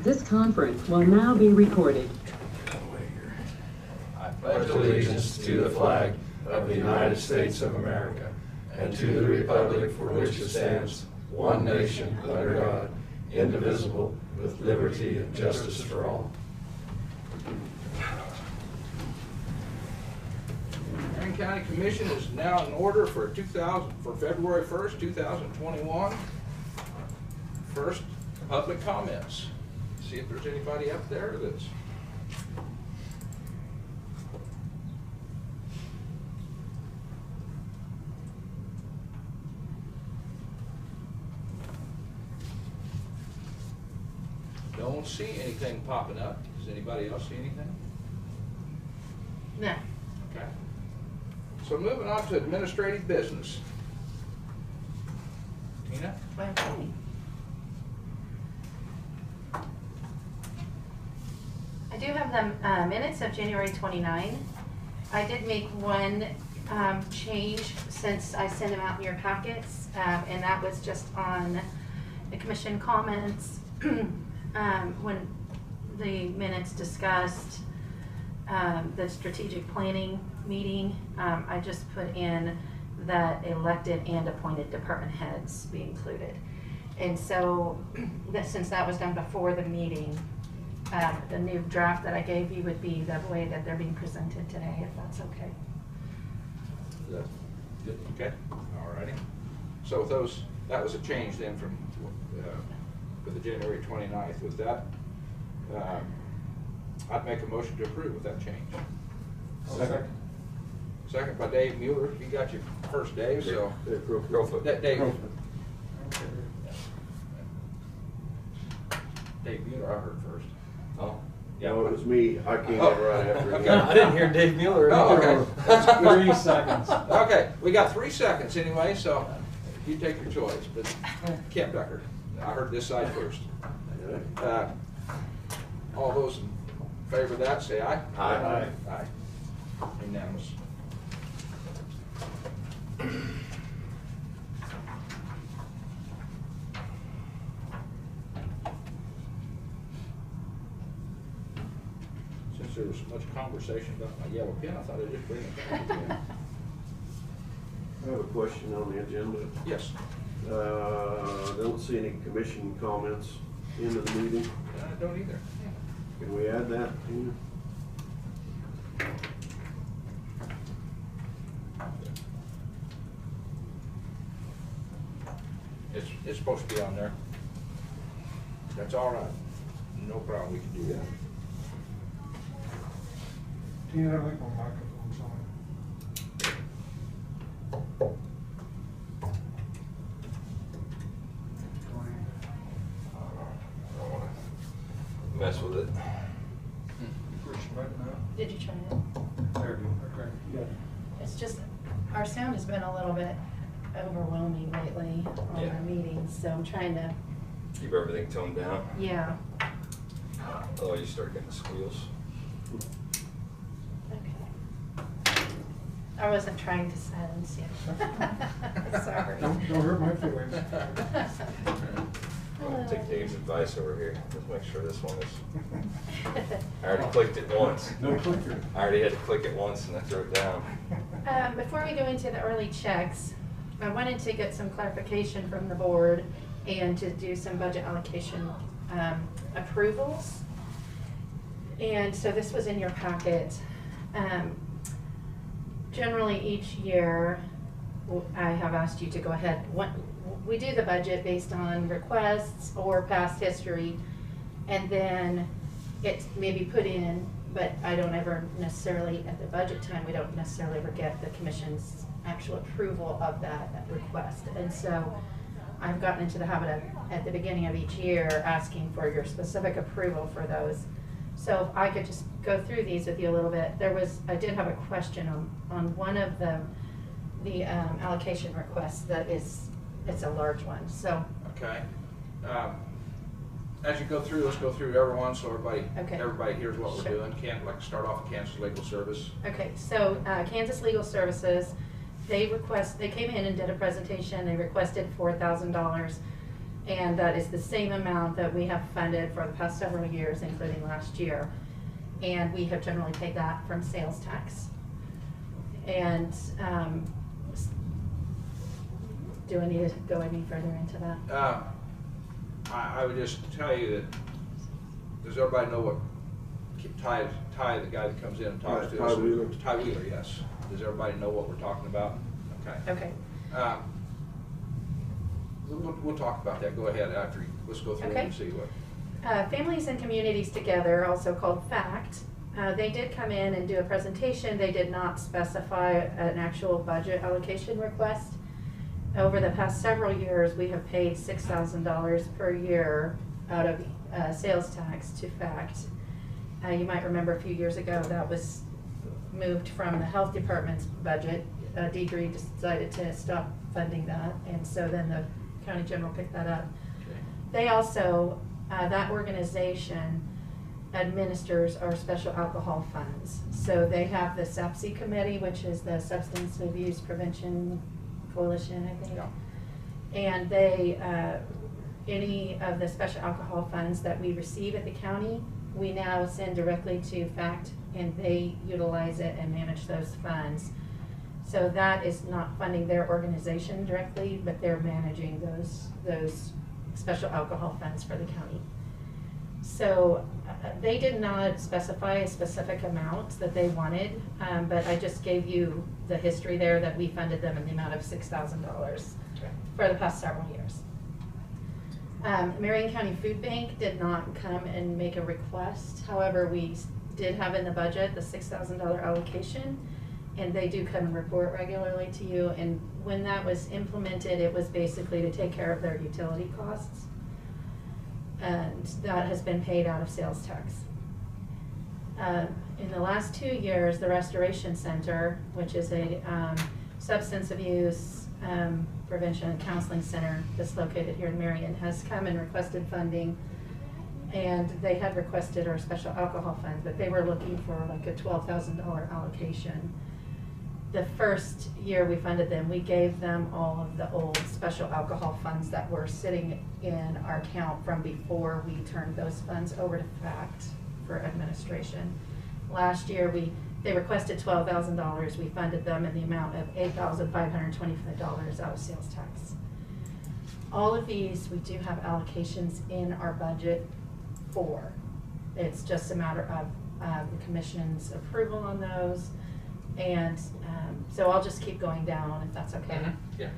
This conference will now be recorded. I pledge allegiance to the flag of the United States of America and to the republic for which it stands, one nation under God, indivisible, with liberty and justice for all. Marion County Commission is now in order for February 1st, 2021. First, public comments. See if there's anybody up there that's don't see anything popping up. Does anybody else see anything? No. Okay. So moving on to administrative business. Tina? Okay. I do have the minutes of January 29. I did make one change since I sent them out in your packets, and that was just on the commission comments. When the minutes discussed the strategic planning meeting, I just put in that elected and appointed department heads be included. And so since that was done before the meeting, the new draft that I gave you would be the way that they're being presented today, if that's okay. Okay, all righty. So with those, that was a change then from with the January 29th. With that, I'd make a motion to approve with that change. Second. Second by Dave Mueller. You got your first, Dave, so. Go for it. Dave. Dave Mueller, I heard first. Oh. No, it was me. I came in Oh. right after Okay. you. I didn't hear Dave Mueller. Oh, okay. That's 3 seconds. Okay, we got 3 seconds anyway, so you take your choice. But Kent Becker, I heard this side first. All those in favor of that, say aye. Aye. Aye. Unanimous. Since there was so much conversation about my yellow pen, I thought I'd just bring it back again. I have a question on the agenda. Yes. Don't see any commission comments into the meeting. I don't either. Can we add that, Tina? It's supposed to be on there. That's all right. No problem, we can do that. Tina, I think my microphone's on. I don't want to mess with it. Push the button now. Did you try it? There you go. Okay. Yeah. It's just, our sound has been a little bit overwhelming lately on Yeah. our meetings, so I'm trying to, Keep everything toned down. yeah. Otherwise you start getting squeals. Okay. I wasn't trying to silence you. Sorry. Don't hurt my feelings. I'm going to take Dave's advice over here. Just make sure this one is. I already clicked it once. No clicker. I already had to click it once and I threw it down. Before we go into the early checks, I wanted to get some clarification from the board and to do some budget allocation approvals. And so this was in your packet. Generally each year, I have asked you to go ahead. We do the budget based on requests or past history, and then it's maybe put in, but I don't ever necessarily, at the budget time, we don't necessarily ever get the commission's actual approval of that request. And so I've gotten into the habit of, at the beginning of each year, asking for your specific approval for those. So if I could just go through these with you a little bit. I did have a question on one of the allocation requests that it's a large one, so. Okay. As you go through, let's go through everyone so Okay. everybody hears what we're Sure. doing. Like start off with Kansas Legal Service. Okay, so Kansas Legal Services, they came in and did a presentation. They requested $4,000 And that is the same amount that we have funded for the past several years, including last year. And we have generally paid that from sales tax. And do I need to go any further into that? I would just tell you that, does everybody know what Ty, the guy that comes in and talks to Ty us? Wheeler. Ty Wheeler, yes. Does everybody know what we're talking about? Okay. Okay. We'll talk about that. Go ahead after, let's go through it and see what. Families and Communities Together, also called FACT, they did come in and do a presentation. They did not specify an actual budget allocation request. Over the past several years, we have paid $6,000 per year out of sales tax to FACT. You might remember a few years ago that was moved from the health department's budget. Deidre decided to stop funding that, and so then the county general picked that up. Okay. They also, that organization administers our special alcohol funds. So they have the SAPC committee, which is the Substance Abuse Prevention Coalition, I think. Yeah. And they, any of the special alcohol funds that we receive at the county, we now send directly to FACT, and they utilize it and manage those funds. So that is not funding their organization directly, but they're managing those special alcohol funds for the county. So they did not specify a specific amount that they wanted, but I just gave you the history there that we funded them in the amount of $6,000 Okay. for the past several years. Marion County Food Bank did not come and make a request. However, we did have in the budget the $6,000 allocation, and they do come and report regularly to you. And when that was implemented, it was basically to take care of their utility costs. And that has been paid out of sales tax. In the last 2 years, the Restoration Center, which is a substance abuse prevention and counseling center that's located here in Marion, has come and requested funding. And they had requested our special alcohol fund, but they were looking for like a $12,000 allocation. The first year we funded them, we gave them all of the old special alcohol funds that were sitting in our account from before we turned those funds over to FACT for administration. Last year, they requested $12,000. We funded them in the amount of $8,525 out of sales tax. All of these, we do have allocations in our budget for. It's just a matter of the commission's approval on those. And so I'll just keep going down if that's okay. Yeah.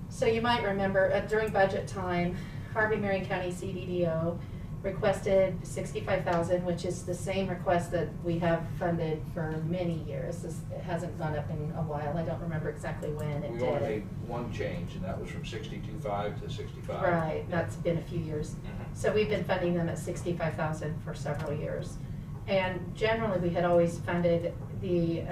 So you might remember during budget time, Harvey-Marion County CDDO requested $65,000, which is the same request that we have funded for many years. It hasn't gone up in a while. I don't remember exactly when it We did. only made one change, and that was from 62.5 to 65. Right, that's been a few years. So we've been funding them at $65,000 for several years. And generally, we had always funded the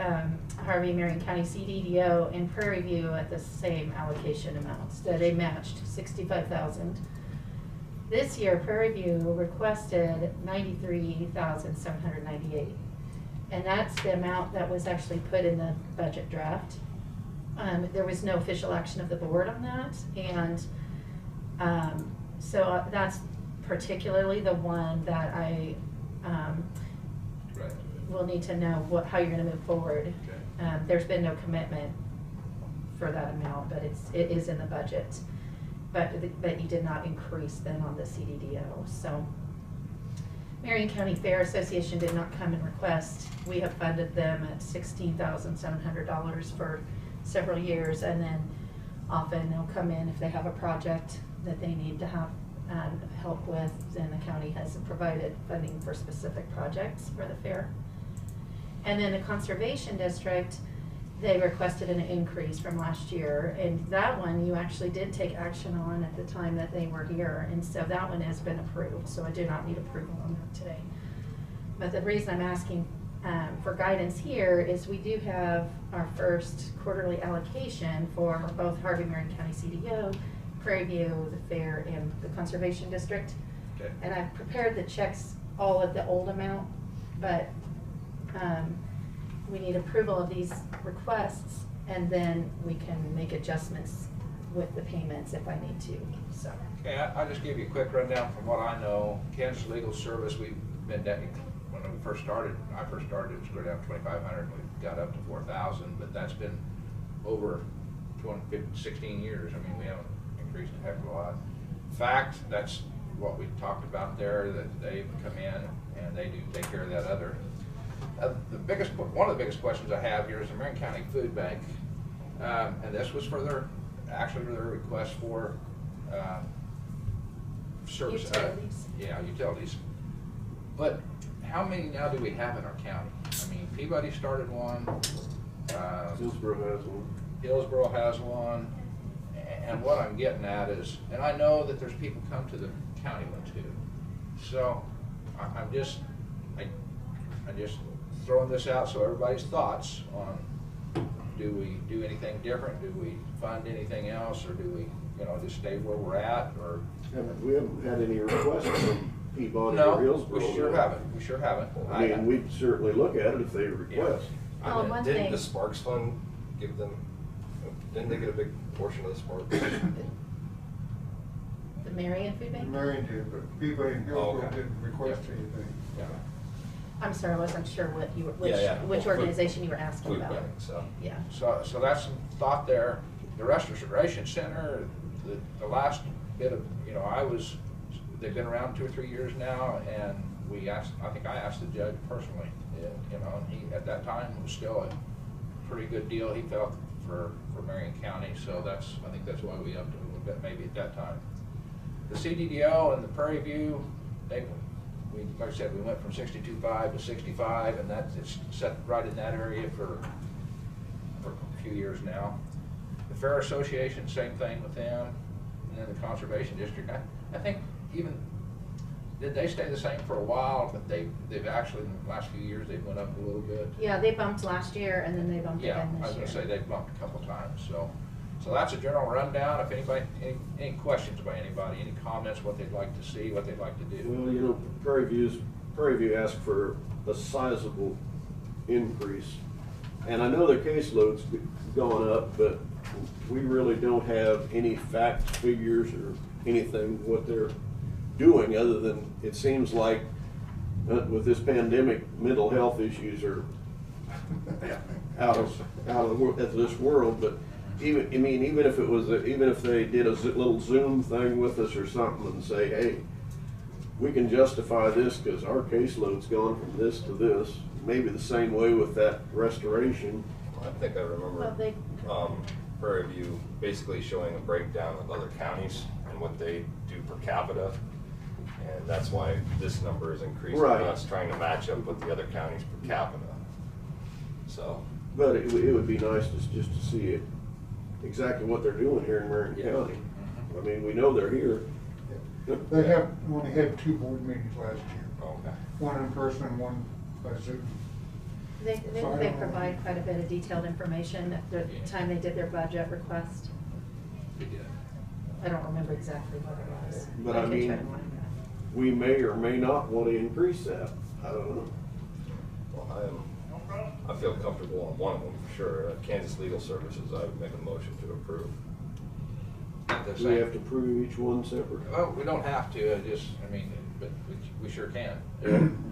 Harvey-Marion County CDDO and Prairie View at the same allocation amounts. So they matched $65,000. This year, Prairie View requested $93,798. And that's the amount that was actually put in the budget draft. There was no official action of the board on that. And so that's particularly the one that I Right. will need to know how you're gonna move forward. Okay. There's been no commitment for that amount, but it is in the budget. But you did not increase then on the CDDO. So Marion County Fair Association did not come and request. We have funded them at $16,700 for several years, and then often they'll come in if they have a project that they need to have help with, then the county has provided funding for specific projects for the fair. And then the Conservation District, they requested an increase from last year, and that one you actually did take action on at the time that they were here, and so that one has been approved, so I do not need approval on that today. But the reason I'm asking for guidance here is we do have our first quarterly allocation for both Harvey-Marion County CDO, Prairie View, the fair, and the Conservation District. Okay. And I've prepared the checks all at the old amount, but we need approval of these requests, and then we can make adjustments with the payments if I need to, so. Okay, I'll just give you a quick rundown from what I know. Kansas Legal Service, we've been, when we first started, I first started, it was go down 2,500, and we got up to 4,000, but that's been over 16 years. I mean, we haven't increased a heck of a lot. Fact, that's what we talked about there, that they've come in and they do take care of that other. One of the biggest questions I have here is the Marion County Food Bank, and this was for their request for service. Utilities. Yeah, utilities. But how many now do we have in our county? I mean, Peabody started one. Hillsborough has one. Hillsborough has one. And what I'm getting at is, and I know that there's people come to the county one too. So I'm just throwing this out so everybody's thoughts on, do we do anything different? Do we fund anything else, or do we, just stay where we're at, or? We haven't had any requests from Peabody No, or Hillsborough. we sure haven't. We sure haven't. I mean, we'd certainly look at it if they request. Oh, one Didn't thing. the Sparks Fund give them, didn't they get a big portion of the Sparks? The Marion Food Bank? Marion did, but Peabody and Hillsborough Okay. didn't request anything. Yeah. I'm sorry, I wasn't sure what you were, Yeah. which organization you were asking Food about. bank, so. Yeah. So that's some thought there. The Restoration Center, the last bit of, they've been around 2 or 3 years now, and I think I asked the judge personally, and he, at that time, was still a pretty good deal, he felt, for Marion County, so I think that's why we upped it a little bit maybe at that time. The CDDO and the Prairie View, like I said, we went from 62.5 to 65, and it's set right in that area for a few years now. The Fair Association, same thing with them, and then the Conservation District. I think even, did they stay the same for a while, but they've actually, in the last few years, they've went up a little bit. Yeah, they bumped last year and then they bumped Yeah, again I was this gonna year. say they've bumped a couple times, so that's a general rundown. If anybody, any questions by anybody, any comments, what they'd like to see, what they'd like to do? Well, Prairie View asked for a sizable increase. And I know their caseload's gone up, but we really don't have any fact figures or anything what they're doing, other than it seems like with this pandemic, mental health issues are out of this world. But even if they did a little Zoom thing with us or something and say, hey, we can justify this because our caseload's gone from this to this. Maybe the same way with that restoration. I think I remember Prairie View basically showing a breakdown of other counties and what they do per capita. And that's why this number is increasing, Right. us trying to match up with the other counties per capita. So. But it would be nice just to see it, exactly what they're doing here in Marion Yeah. County. I mean, we know they're here. They only had 2 board meetings last year, Okay. one in person and one by Zoom. They So I don't know. provide quite a bit of detailed information at the time they did their budget request. We did. I don't remember exactly what it was. But I I can mean, try to find that. we may or may not want to increase that. I don't know. Well, I feel comfortable on one of them for sure. Kansas Legal Services, I would make a motion to approve. The Do we have same. to prove each one separate? Well, we don't have to, but we sure can.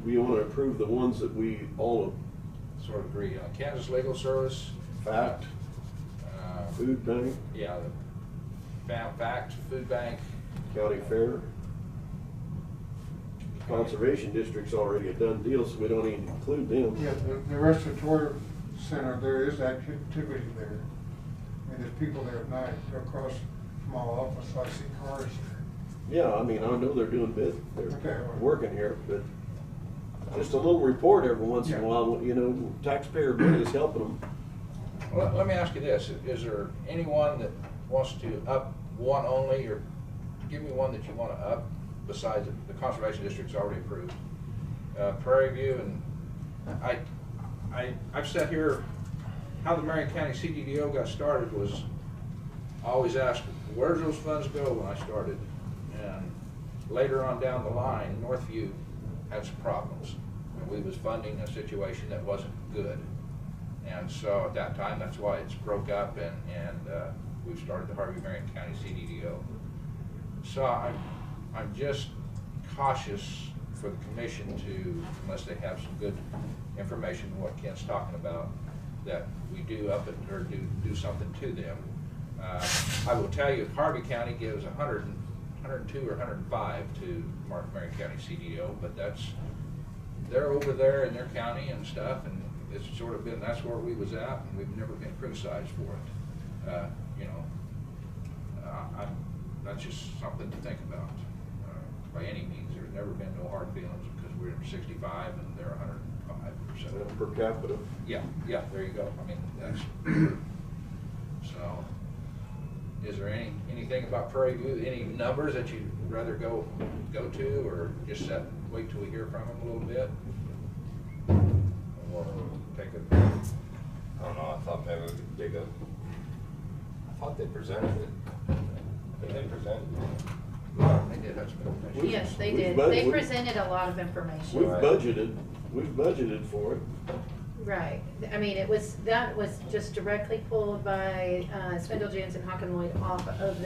We want to approve the ones that we all Sort of agree on. Kansas Legal Service. fact, food bank, Yeah, the Fact, Food Bank. county fair. Conservation District's already a done deal, so we don't even include them. Yeah, the respiratory center, there is activity there. And there's people there at night, they're across from my office, I see cars there. Yeah, I mean, I know they're doing bit, they're Okay. working here, but just a little report every once in a Yeah. while, taxpayer money is helping them. Well, let me ask you this, is there anyone that wants to up one only, or give me one that you want to up besides the Conservation District's already approved? Prairie View, and I've sat here, how the Marion County CDDO got started was, I always asked, where's those funds go when I started? And later on down the line, Northview had some problems. And we was funding a situation that wasn't good. And so at that time, that's why it's broke up, and we've started the Harvey-Marion County CDDO. So I'm just cautious for the commission to, unless they have some good information on what Ken's talking about, that we do up it or do something to them. I will tell you, Harvey County gives 102 or 105 to Marion County CDO, but they're over there in their county and stuff, and it's sort of been, that's where we was at, and we've never been criticized for it. That's just something to think about. By any means, there's never been no hard feelings because we're 65 and they're 105 or so. Per capita. Yeah, there you go. I mean, that's, so, is there anything about Prairie View, any numbers that you'd rather go to, or just wait till we hear from them a little bit? Or take a, I don't know, I thought maybe we could dig up, I thought they presented it. Did they present it? they did have some information. Yes, they We've did. bud- They we- presented a lot of We've information. budgeted for it. Right. I mean, that was just directly pulled by Spindle, Jansen, Hockenloyd off of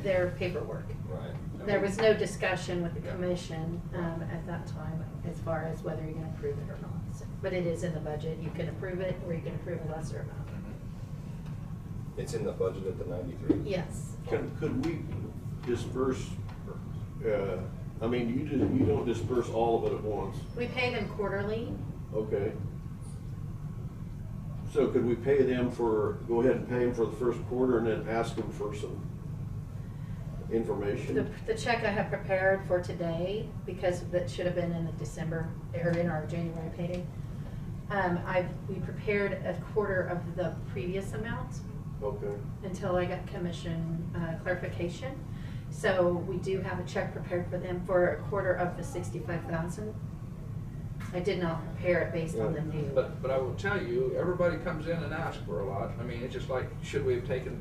their paperwork. Right. There was no discussion with the commission at that time as far as whether you're gonna approve it or not. So, but it is in the budget. You can approve it or you can approve a lesser amount. It's in the budget at the 93? Yes. Could we disperse, I mean, you don't disperse all of it at once, We pay them quarterly. okay? So could we pay them go ahead and pay them for the first quarter and then ask them for some information? The check I have prepared for today, because that should have been in the December, or in our January payday. We prepared a quarter of the previous amount Okay. until I got commission clarification. So we do have a check prepared for them for a quarter of the 65,000. I did not prepare it based on the new. But I will tell you, everybody comes in and asks for a lot. I mean, it's just like, should we have taken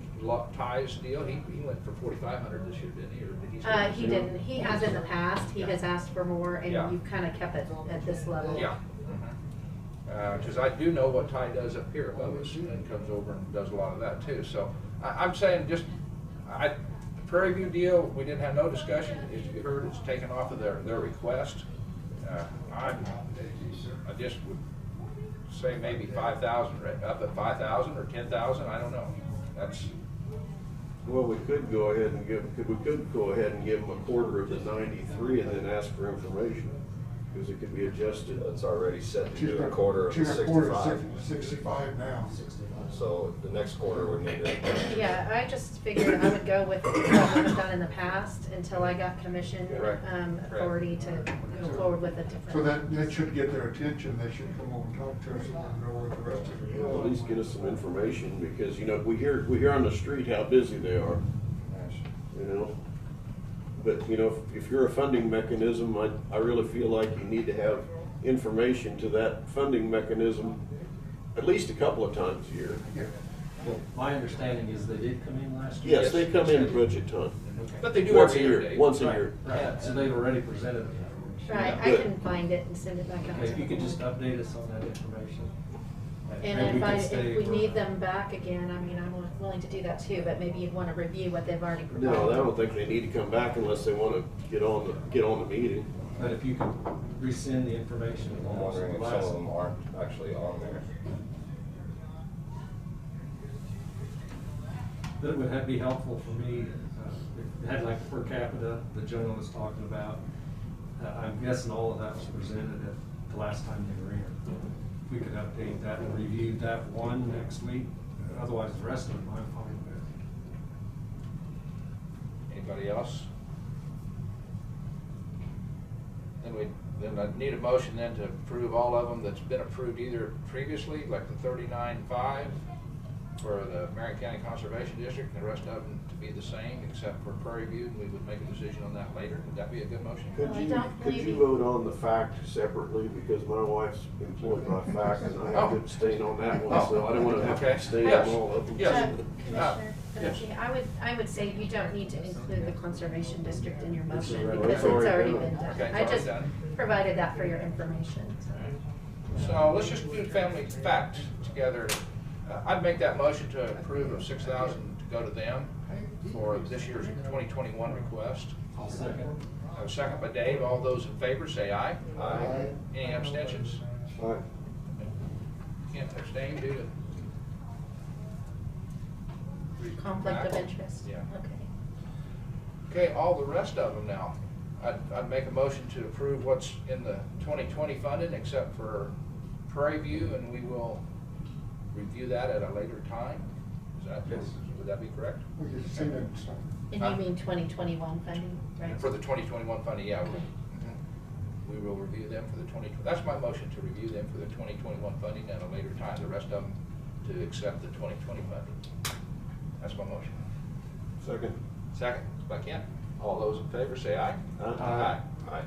Ty's deal? He went for 4,500 this year, didn't he? Or did he? He didn't. He has in the past. He has asked for more, and Yeah. you've kind of kept it at this level. Yeah. Because I do know what Ty does up here above us, and comes over and does a lot of that too. So I'm saying just, the Prairie View deal, we didn't have no discussion. As you heard, it's taken off of their request. I just would say maybe 5,000, right up at 5,000 or 10,000. I don't know. That's. Well, we could go ahead and give them a quarter of the 93 and then ask for information, because it could be adjusted. It's already set to She's do a got- quarter of the she's got a quarter of 65. 65 now. So the next quarter would need to. Yeah, I just figured I would go with what I've done in the past until I got commission Right. authority to go forward with a different. So that should get their attention. They should come over and talk to us and know what the rest of it Well, at is. least get us some information, because, we hear on the street how busy they are, But, if you're a funding mechanism, I really feel like you need to have information to that funding mechanism at least a couple of times a year. Well, my understanding is they did come in last year. Yes, they come in budget time. But they do Once every a year, year, Dave. once a Right, year. right, so they've already presented the information. Right, I Good. can find it and send it back out. Okay, if you could just update us on that information. And maybe if could stay we for- need them back again, I mean, I'm willing to do that too, but maybe you'd want to review what they've already provided. No, I don't think they need to come back unless they want to get on the meeting. But if you could resend the information. I'm wondering if some of them aren't actually on there. That would be helpful for me, if it had like per capita, the general was talking about. I'm guessing all of that was presented at the last time they were in. If we could update that and review that one next week, otherwise the rest of them I'm fine with. Anybody else? Then I need a motion then to approve all of them that's been approved either previously, like the 39.5 for the Marion County Conservation District, and the rest of them to be the same except for Prairie View, and we would make a decision on that later. Would that be a good motion? Could Well, I you, don't could believe you you- vote on the fact separately, because my wife's employed by fact and I have to abstain on that one, so I don't want to have to Okay. abstain Yes. on all of them. Yes. Commissioner, Yes. I would say you don't need to include the conservation district in your motion already- because it's it's already already done. been done. Okay, it's I already just done. provided that for your information. So let's just do family fact together. I'd make that motion to approve of 6,000 to go to them for this year's 2021 request. I'll second. I have a second by Dave. All those in favor say aye. Aye. Any abstentions? All right. Can't abstain due to Conflict of interest? Yeah. Okay. Okay, all the rest of them now. I'd make a motion to approve what's in the 2020 funding except for Prairie View, and we will review that at a later time. Is that, Yes. would that be correct? We could send it some. And you mean 2021 funding, right? For the 2021 funding, yeah. Okay. We will review them for the 2020, that's my motion, to review them for the 2021 funding at a later time. The rest of them to accept the 2020 funding. That's my motion. Second. Second, by Kent. All those in favor say aye. Aye. Aye. Okay.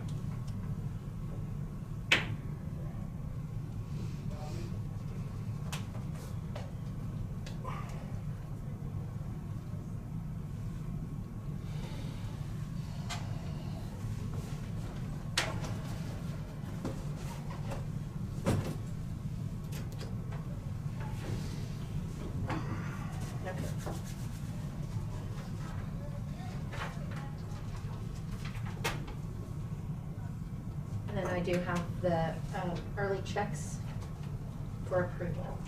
And then I do have the early checks for approval.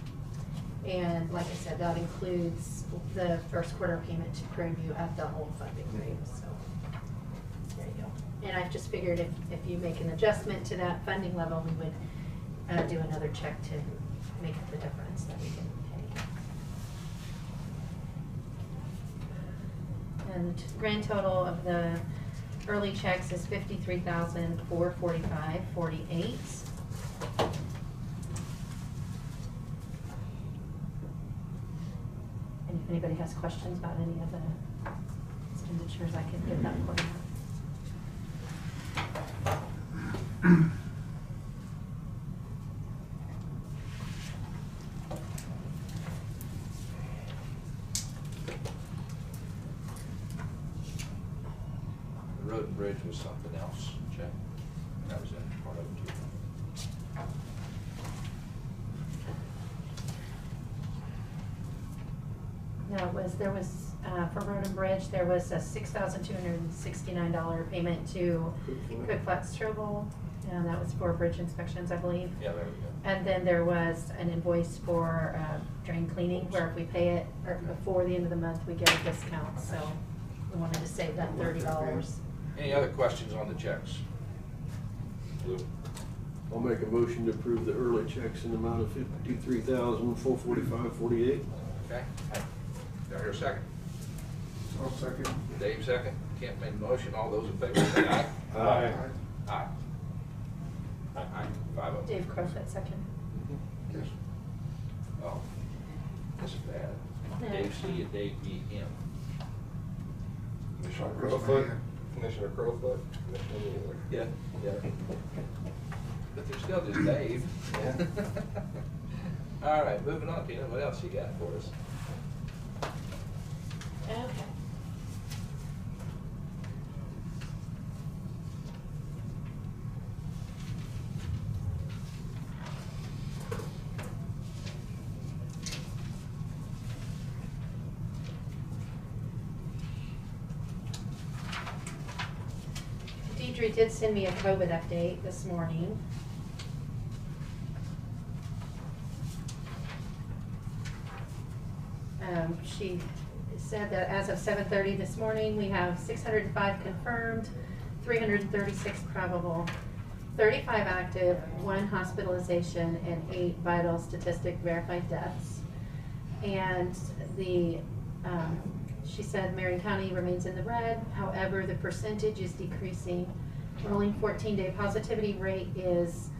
And like I said, that includes the first quarter payment to Prairie View at the old funding rate, so there you go. And I just figured if you make an adjustment to that funding level, we would do another check to make up the difference that we can pay. And the grand total of the early checks is $53,445.48. And if anybody has questions about any of the expenditures, I can get that for you. The road and bridge was something else, check. That was in part of it too. No, there was, for road and bridge, there was a $6,269 payment to Cook Flats Trobel, and that was for bridge inspections, I believe. Yeah, there we go. And then there was an invoice for drain cleaning, where if we pay it or before the end of the month, we get a discount, so we wanted to save that $30. Any other questions on the checks? Lou? I'll make a motion to approve the early checks in the amount of $53,445.48. Okay. Do I hear a second? I'll second. Dave second. Kent made a motion. All those in favor say aye. Aye. Aye. Aye. 5-0. Dave Crofett, second. Yes. Oh, this is bad. No. Dave C and Dave B M. Commissioner Raise my Crowfoot. hand. Commissioner Crowfoot. Commissioner Mueller. Yeah, yeah. But they're still just Dave. Yeah. All right, moving on, Tina. What else you got for us? Okay. Deidre did send me a COVID update this morning. She said that as of 7:30 this morning, we have 605 confirmed, 336 probable, 35 active, 1 hospitalization, and 8 vital statistic verified deaths. And she said Marion County remains in the red, however, the percentage is decreasing. Rolling 14-day positivity rate is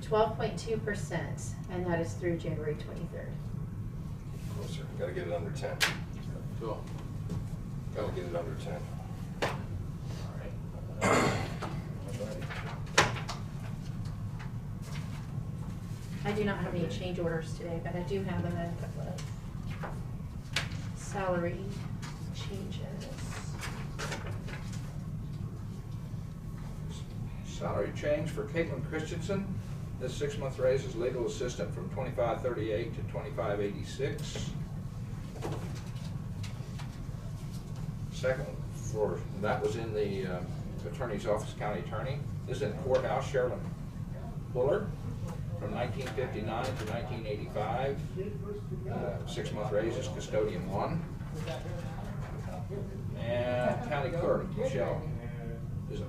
12.2%, and that is through January 23rd. Closer. Gotta get it under 10. Cool. Gotta get it under 10. All right. I do not have any change orders today, but I do have a couple of salary changes. Salary change for Caitlin Christensen. This 6-month raise is legal assistant from $25.38 to $25.86. Second for, that was in the attorney's office, county attorney. This is in courthouse, Sherilyn Buller, from 1959 to 1985. 6-month raises, custodian 1. And county clerk, Michelle, is it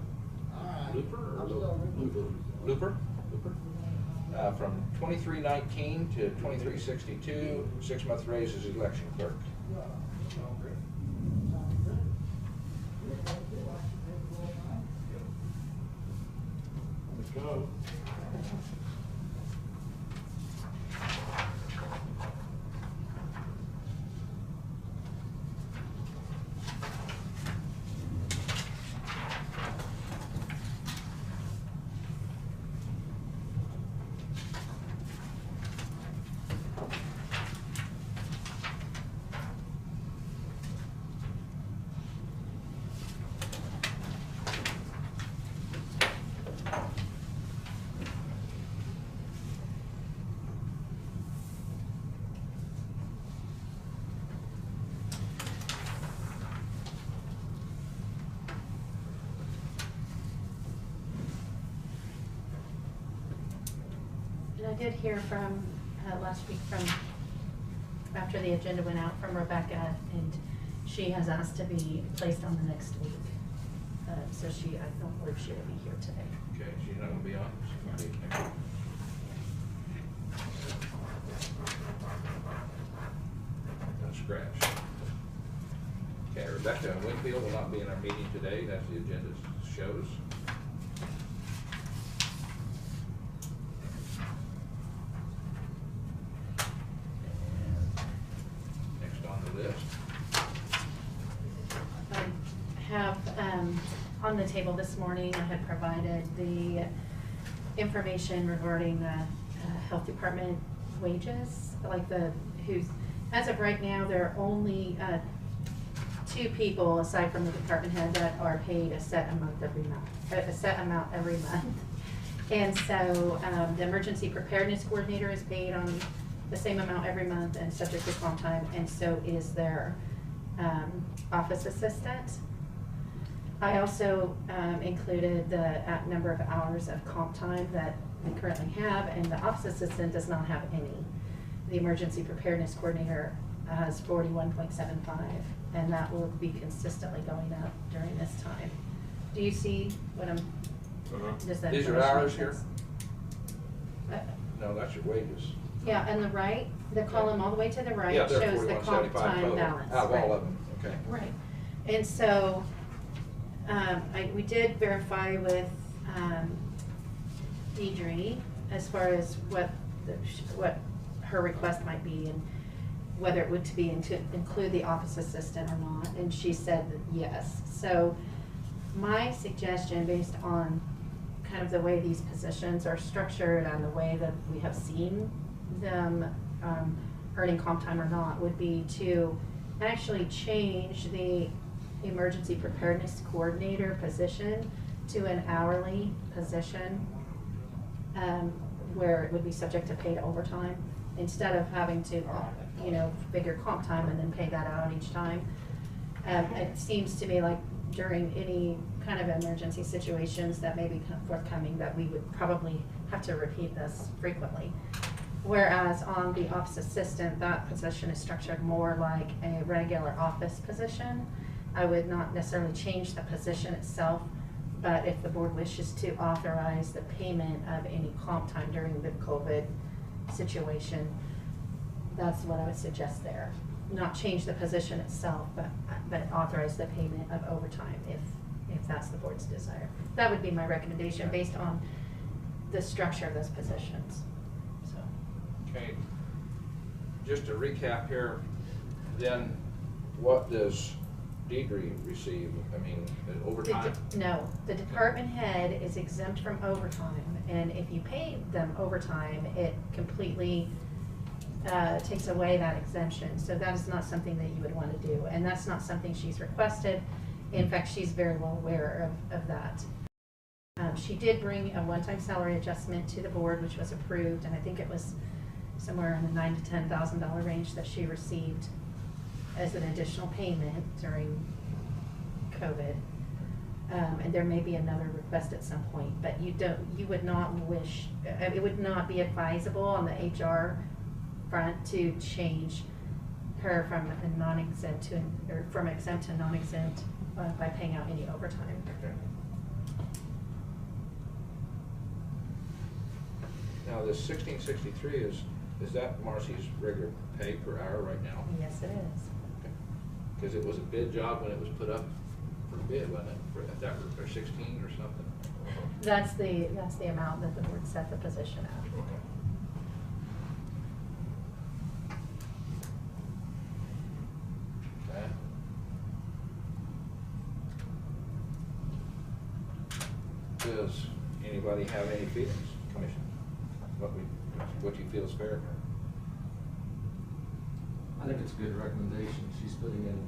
Looper or Looper? From 2319 to 2362, 6-month raises, election clerk. Go. And I did hear from, last week from, after the agenda went out, from Rebecca, and she has asked to be placed on the next week. So I don't believe she will be here today. Okay, she's not gonna be on. She's gonna be next week. That's scratch. Okay, Rebecca Winfield will not be in our meeting today. That's the agenda shows. Next on the list. I have, on the table this morning, I had provided the information regarding the health department wages, like as of right now, there are only 2 people aside from the department head that are paid a set amount every month. And so the emergency preparedness coordinator is paid on the same amount every month and subject to comp time, and so is their office assistant. I also included the number of hours of comp time that we currently have, and the office assistant does not have any. The emergency preparedness coordinator has 41.75, and that will be consistently going up during this time. Do you see what I'm? Does that These are information hours make here? sense? No, that's your wages. Yeah, and the right, the column all the way to the right Yeah, they're shows the comp 41.75 time total, balance. out of right. all of them, okay. Right, and so, we did verify with, Deidre as far as what her request might be and whether it would to include the office assistant or not, and she said that yes. So my suggestion, based on kind of the way these positions are structured and the way that we have seen them earning comp time or not, would be to actually change the emergency preparedness coordinator position to an hourly position where it would be subject to paid overtime instead of having to, figure comp time and then pay that out each time. It seems to me like during any kind of emergency situations that may be forthcoming that we would probably have to repeat this frequently. Whereas on the office assistant, that position is structured more like a regular office position. I would not necessarily change the position itself, but if the board wishes to authorize the payment of any comp time during the COVID situation, that's what I would suggest there. Not change the position itself, but authorize the payment of overtime if that's the board's desire. That would be my recommendation based on the structure of those positions. So. Okay, just to recap here, then what does Deidre receive? I mean, overtime? No, the department head is exempt from overtime, and if you pay them overtime, it completely takes away that exemption. So that is not something that you would want to do, and that's not something she's requested. In fact, she's very well aware of that. She did bring a one-time salary adjustment to the board, which was approved, and I think it was somewhere in the $9,000 to $10,000 range that she received as an additional payment during COVID. And there may be another request at some point, but you would not wish, it would not be advisable on the HR front to change her from a non-exempt to, or from exempt to non-exempt by paying out any overtime. Okay. Now, this 1663 is that Marcy's regular pay per hour right now? Yes, it is. Because it was a bid job when it was put up for bid, wasn't it? At that, or 16 or something? That's the amount that the board set the position at. Okay. Does anybody have any feelings, Commission? What you feel is fair? I think it's a good recommendation. She's putting in,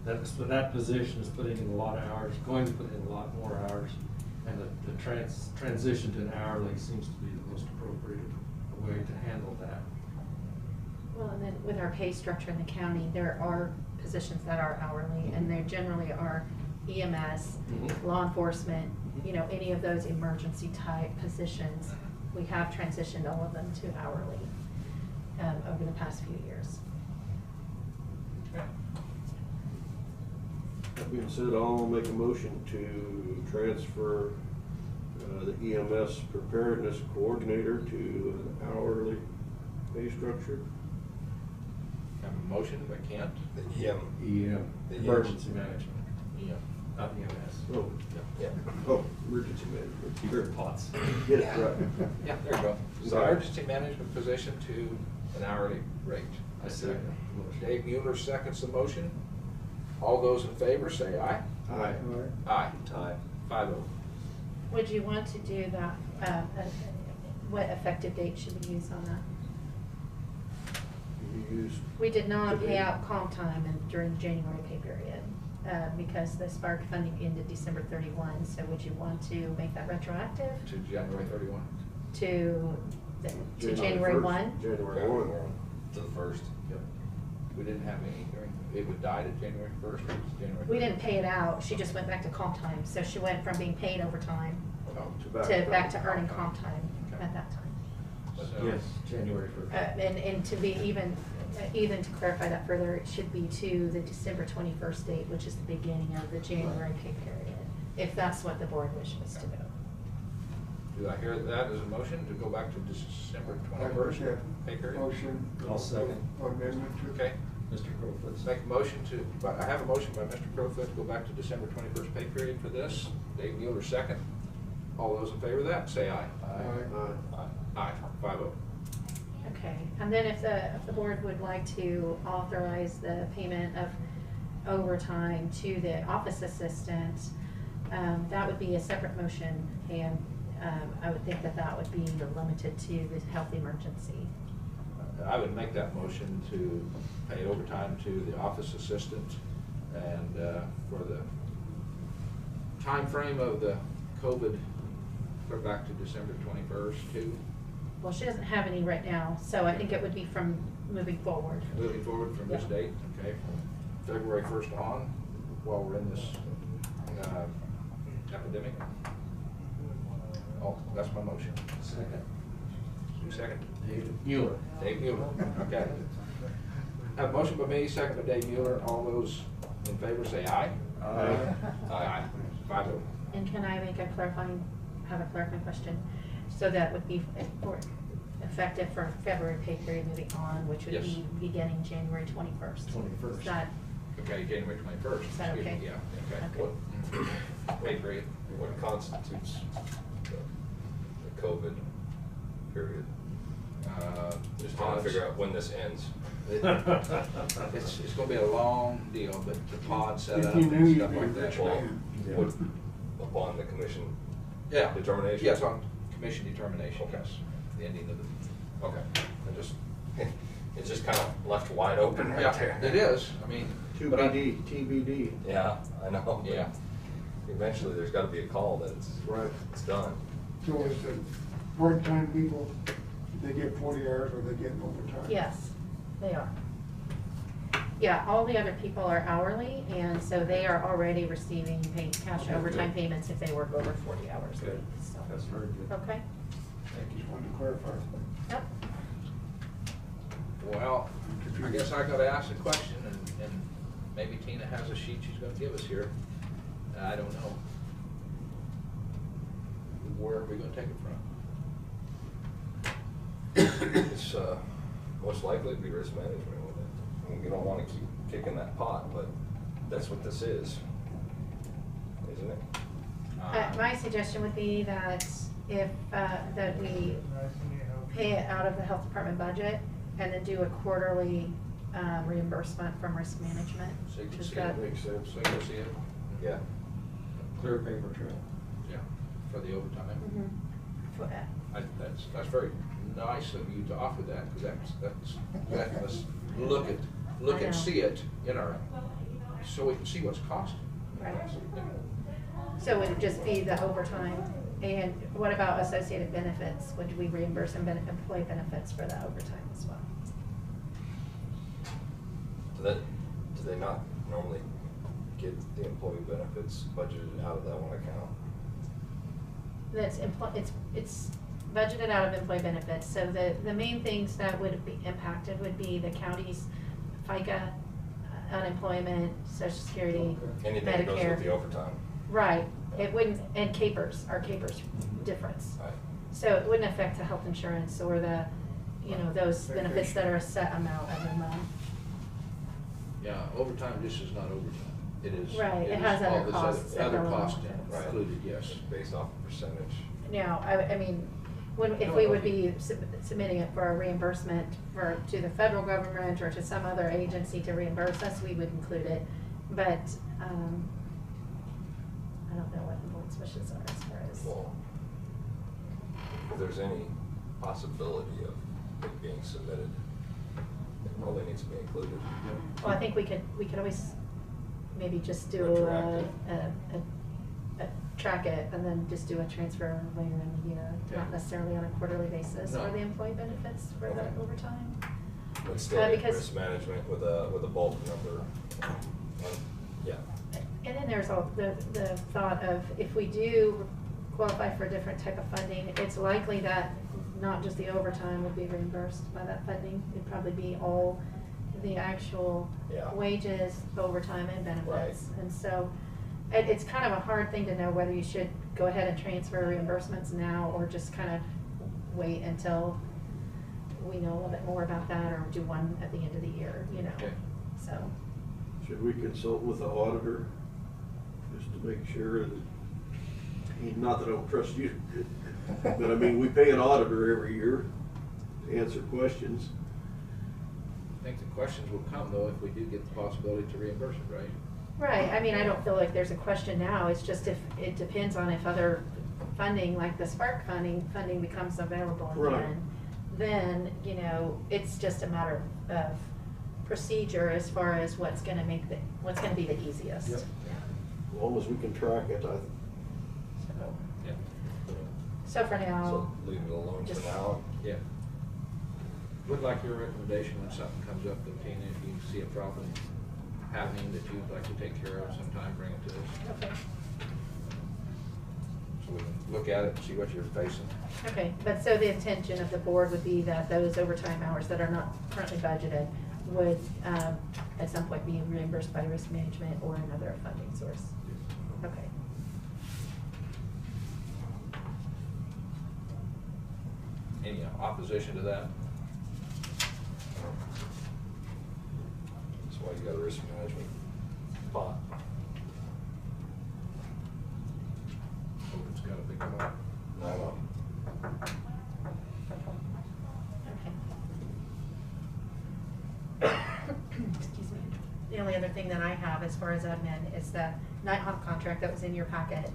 that position is putting in a lot of hours, going to put in a lot more hours. And the transition to an hourly seems to be the most appropriate way to handle that. Well, and then with our pay structure in the county, there are positions that are hourly, and there generally are EMS, law enforcement, you know, any of those emergency type positions. We have transitioned all of them to hourly over the past few years. That being said, I'll make a motion to transfer the EMS preparedness coordinator to an hourly pay structure. Have a motion by Kent? The EM. The emergency management, Yeah. not EMS. Oh, Yeah. oh, emergency management. Keep your pots. Get it right. Yeah, there you go. So Sorry. emergency management position to an hourly rate. I second the motion. Dave Mueller seconds the motion. All those in favor say aye. Aye. Aye. Aye. 5-0. Would you want to do that, what effective date should we use on that? You use, We did not Today. pay out comp time during the January pay period, because the Spark funding ended December 31, so would you want to make that retroactive To January 31. to January 1st. 1? January 1. To the first. Yep. We didn't have any during, it would die at January 1st or January? We didn't pay it out, she just went back to comp time, so she went from being paid overtime Oh, to back to earning comp time Okay. at that time. So- Yes, January 1st. And to be even to clarify that further, it should be to the December 21st date, which is the beginning of the January pay period, if that's what the board wishes to do. Do I hear that as a motion to go back to December 21st pay period? Motion. I'll second. Amendment to. Okay. Mr. Crowfoot's. Make a motion to, I have a motion by Mr. Crowfoot to go back to December 21st pay period for this. Dave Mueller second. All those in favor of that, say aye. Aye. Aye. 5-0. Okay, and then if the board would like to authorize the payment of overtime to the office assistant, that would be a separate motion, and I would think that would be limited to the health emergency. I would make that motion to pay overtime to the office assistant and for the time frame of the COVID, go back to December 21st too. Well, she doesn't have any right now, so I think it would be from moving forward. Moving forward from this Yeah. date, okay, from February 1st on, while we're in this epidemic. Oh, that's my motion. Second. Who second? Dave Mueller. Dave Mueller, okay. Have a motion by me, second by Dave Mueller. All those in favor say aye. Aye. Aye. 5-0. And can I have a clarifying question? So that would be effective for February pay period moving on, which would Yes. be beginning January 21st. 21st. Is that, Okay, January 21st. Is that Excuse me, okay? Yeah, okay. Okay. What, pay period? What constitutes the COVID period? Just trying to figure out when this ends. It's gonna be a long deal, but the pod set If up you knew, and you'd stuff be like rich that. man. Yeah. Would, upon the commission Yeah. determination? Yes, on commission determination, Okay. yes, the ending of the. Okay, it's just kind of left wide open right there. Yeah, it is, I mean. but I- TBD. Yeah, I know. but Yeah. Eventually, there's gotta be a call that Right. it's done. So is the part-time people, they get 40 hours or they get overtime? yes, they are. Yeah, all the other people are hourly, and so they are already receiving cash Okay, overtime good. payments if they work over 40 hours a Good. week, so. That's very good. Okay, Just wanted to clarify. yep. Well, I guess I gotta ask a question, and maybe Tina has a sheet she's gonna give us here. I don't know. Where are we gonna take it from? It's, most likely it'd be risk management with it. I mean, you don't wanna keep kicking that pot, but that's what this is, isn't it? My suggestion would be that if, that we pay it out of the health department budget and then do a quarterly reimbursement from risk management. So you can Does see that- it. Makes sense. So you can see it? Yeah. Clear paper trail. Yeah, for the overtime. Mhm. For that. That's very nice of you to offer that, because that us look I and know. see it in our, so we can see what's costing. Right. So would it just be the overtime? And what about associated benefits? Would we reimburse them employee benefits for that overtime as well? Do they not normally get the employee benefits budgeted out of that one account? It's budgeted out of employee benefits, so the main things that would be impacted would be the county's FICA, unemployment, social security, Anything that goes with the Medicare. overtime? Right, it wouldn't, and capers, our capers difference. Right. So it wouldn't affect the health insurance or the, those benefits that are a set amount every month. Yeah, overtime just is not overtime. It is. Right, it is has all other this costs that Other go along costs with it. Right. included, yes. Based off a percentage. Now, I mean, if we would be submitting it for a reimbursement to the federal government or to some other agency to reimburse us, we would include it. But, I don't know what the board's wishes are as far as. Well, if there's any possibility of it being submitted, it probably needs to be included. Well, I think we could always maybe just do Retroactive. track it and then just do a transfer later in the year, not Okay. necessarily on a quarterly basis No. for the employee benefits for the Okay. overtime. But still, because- risk management with a bulk number. Yeah. And then there's all the thought of if we do qualify for a different type of funding, it's likely that not just the overtime would be reimbursed by that funding. It'd probably be all the actual Yeah. wages, overtime, and benefits. Right. And so it's kind of a hard thing to know whether you should go ahead and transfer reimbursements now or just kind of wait until we know a little bit more about that or do one at the end of the year, Okay. So. Should we consult with the auditor just to make sure that, not that I don't trust you, but I mean, we pay an auditor every year to answer questions. I think the questions will come, though, if we do get the possibility to reimburse it, right? Right, I mean, I don't feel like there's a question now, it's just if, it depends on if other funding, like the Spark funding becomes available Right. again. Then, it's just a matter of procedure as far as what's gonna be the easiest. Yep. As long as we can track it, So- Yeah. So for So now, leave it alone just- for now. Yeah. Would like your recommendation when something comes up, though, Tina, if you see a problem happening that you'd like to take care of sometime, bring it to us. okay, So we can look at it and see what you're facing. okay, but so the intention of the board would be that those overtime hours that are not currently budgeted would, at some point be reimbursed by risk management or another funding source? Okay. Any opposition to that? That's why you got a risk management pot. Oh, it's got a big amount. I know. Okay. Excuse me. The only other thing that I have as far as admin is the Nighthawk contract that was in your packet,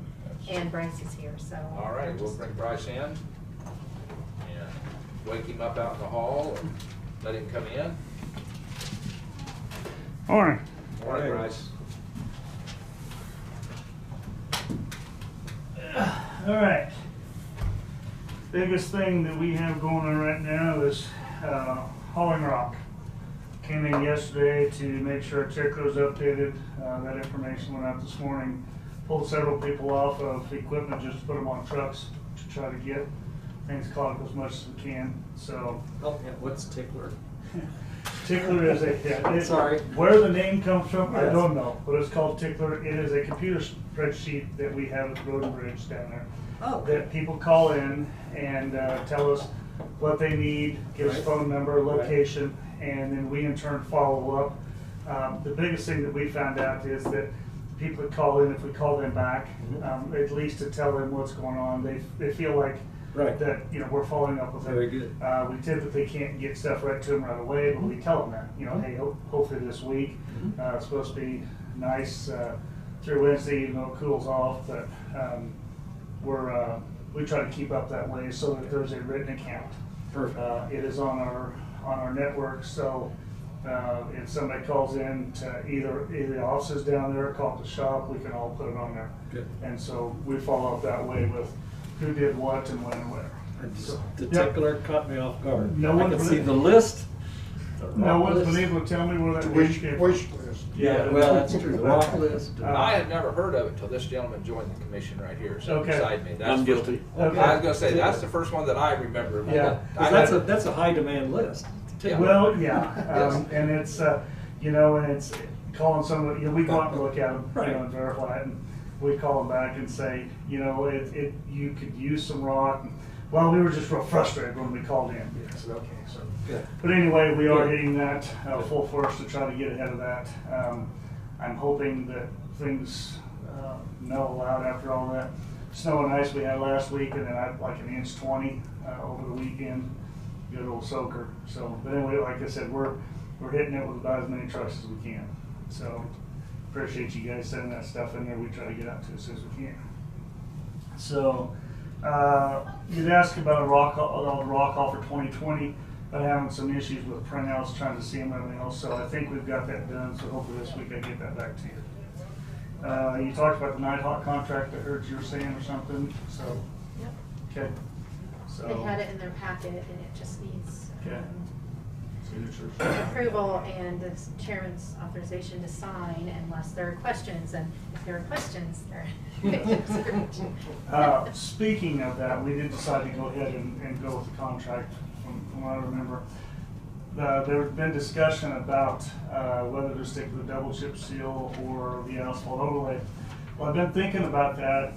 and Bryce is here, so. All right, we'll bring Bryce in and wake him up out in the hall or let him come in. Morning. Morning, Bryce. All right. Biggest thing that we have going on right now is hauling rock. came in yesterday to make sure our ticker was updated. That information went out this morning. Pulled several people off of equipment, just put them on trucks to try to get things caught up as much as we can. So Oh, yeah, what's Tickler? Tickler is a, Sorry. where the name comes from, I Yes. don't know, but it's called Tickler. It is a computer spreadsheet that we have at Road and Bridge down there. Oh. That people call in and tell us what they need, give us Right. phone number, location, and then we in turn follow up. The biggest thing that we found out is that people that call in, if we call them back, at least to tell them what's going on, they feel like Right. that, you know, we're following up with them. Very good. We typically can't get stuff right to them right away, but we tell them that, you know, hey, hopefully this week, it's supposed to be nice through Wednesday, even though it cools off, but we try to keep up that way so that there's a written account. Perfect. It is on our network, so if somebody calls in to either the offices down there or call the shop, we can all put it on there. Good. And so we follow up that way with who did what and when and where. So, The yep. Tickler caught me off guard. No I one can really- see the list. No one's been able to tell me where that Wish, wish came from. wish list. Yeah, well, that's true. The rock list. I had never heard of it until this gentleman joined the commission right here, so Okay. beside me. That's I'm the first- guilty. Okay. I was gonna say, that's the first one that I remember. Yeah. I That's a high demand list. Yeah. Well, yeah, Yes. and it's, you know, and it's calling somebody, you know, we go out and look at them, you Right. know, and verify it, and we call them back and say, you know, you could use some rock. Well, we were just real frustrated when we called in. I said, okay, so. Good. But anyway, we are Good. hitting that full force to try to get ahead of that. I'm hoping that things mellow out after all that snow and ice we had last week, and then like an inch 20 over the weekend. Good old soaker. So, but anyway, like I said, we're hitting it with about as many trucks as we can. So, appreciate you guys sending that stuff in there. We try to get out to as soon as we can. So, you'd ask about a rock haul for 2020, but having some issues with printouts, trying to see them and everything else. So I think we've got that done. So hopefully this week I get that back to you. You talked about the Nighthawk contract. I heard you were saying or something. So, Yep. okay. So They had it in their packet and it just needs Okay. signatures. approval and the chairman's authorization to sign unless there are questions. And if there are questions, there. Speaking of that, we did decide to go ahead and go with the contract. From what I remember, there had been discussion about whether to stick with the double chip seal or the asphalt overlay. Well, I've been thinking about that.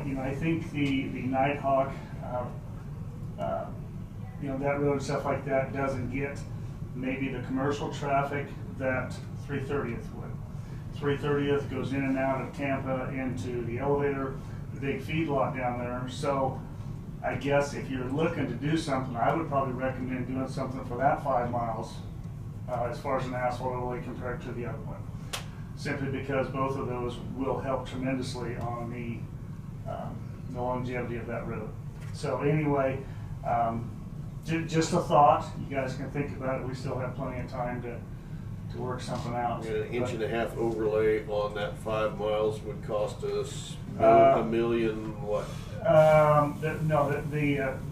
You know, I think the Nighthawk, you know, that road and stuff like that doesn't get maybe the commercial traffic that 330th would. 330th goes in and out of Tampa into the elevator, the big feedlot down there. So I guess if you're looking to do something, I would probably recommend doing something for that 5 miles as far as an asphalt overlay compared to the other one. Simply because both of those will help tremendously on the longevity of that road. So anyway, just a thought. You guys can think about it. We still have plenty of time to work something out. We had an inch and a half overlay on that 5 miles would cost us Uh, $1 million, what? The $1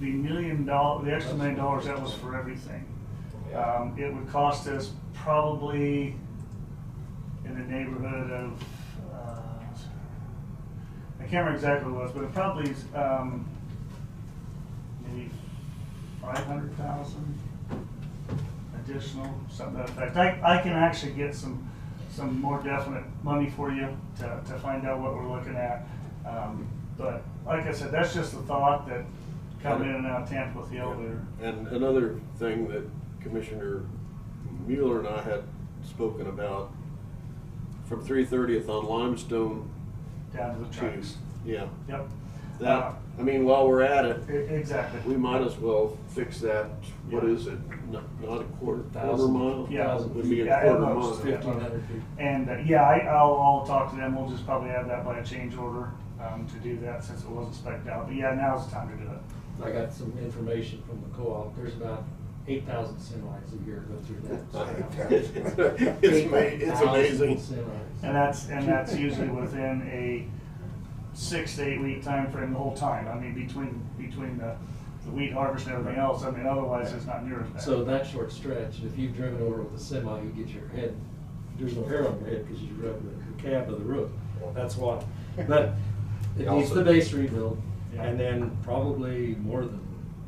million, the extra $1 million, that was for everything. It would cost us probably in the neighborhood of, I can't remember exactly what it was, but it probably is maybe 500,000 additional, something to that effect. I can actually get some more definite money for you to find out what we're looking at. But like I said, that's just a thought that coming in and out of Tampa with the elevator. And another thing that Commissioner Mueller and I had spoken about, from 330th on Limestone Down to the trucks. yeah, Yep. that, I mean, while we're at it, Exactly. we might as well fix that, what Yeah. is it, not a quarter Thousand. mile? Yeah. Would be a Yeah, at quarter most, mile. yeah. 1,500 feet. And yeah, I'll talk to them. We'll just probably add that by a change order to do that since it wasn't spec'd out. But yeah, now's the time to do it. I got some information from the co-op. There's about 8,000 semis a year go through that. It's amazing. Semis. And that's usually within a 6 to 8 week time frame the whole time. I mean, between the the wheat harvest and everything else. I mean, otherwise it's not near as bad. So that short stretch, if you've driven over with a semi, you get your head, there's no hair on your head because you rubbed the cab of the roof. That's why. But it needs the base rebuild, Yeah. and then probably more than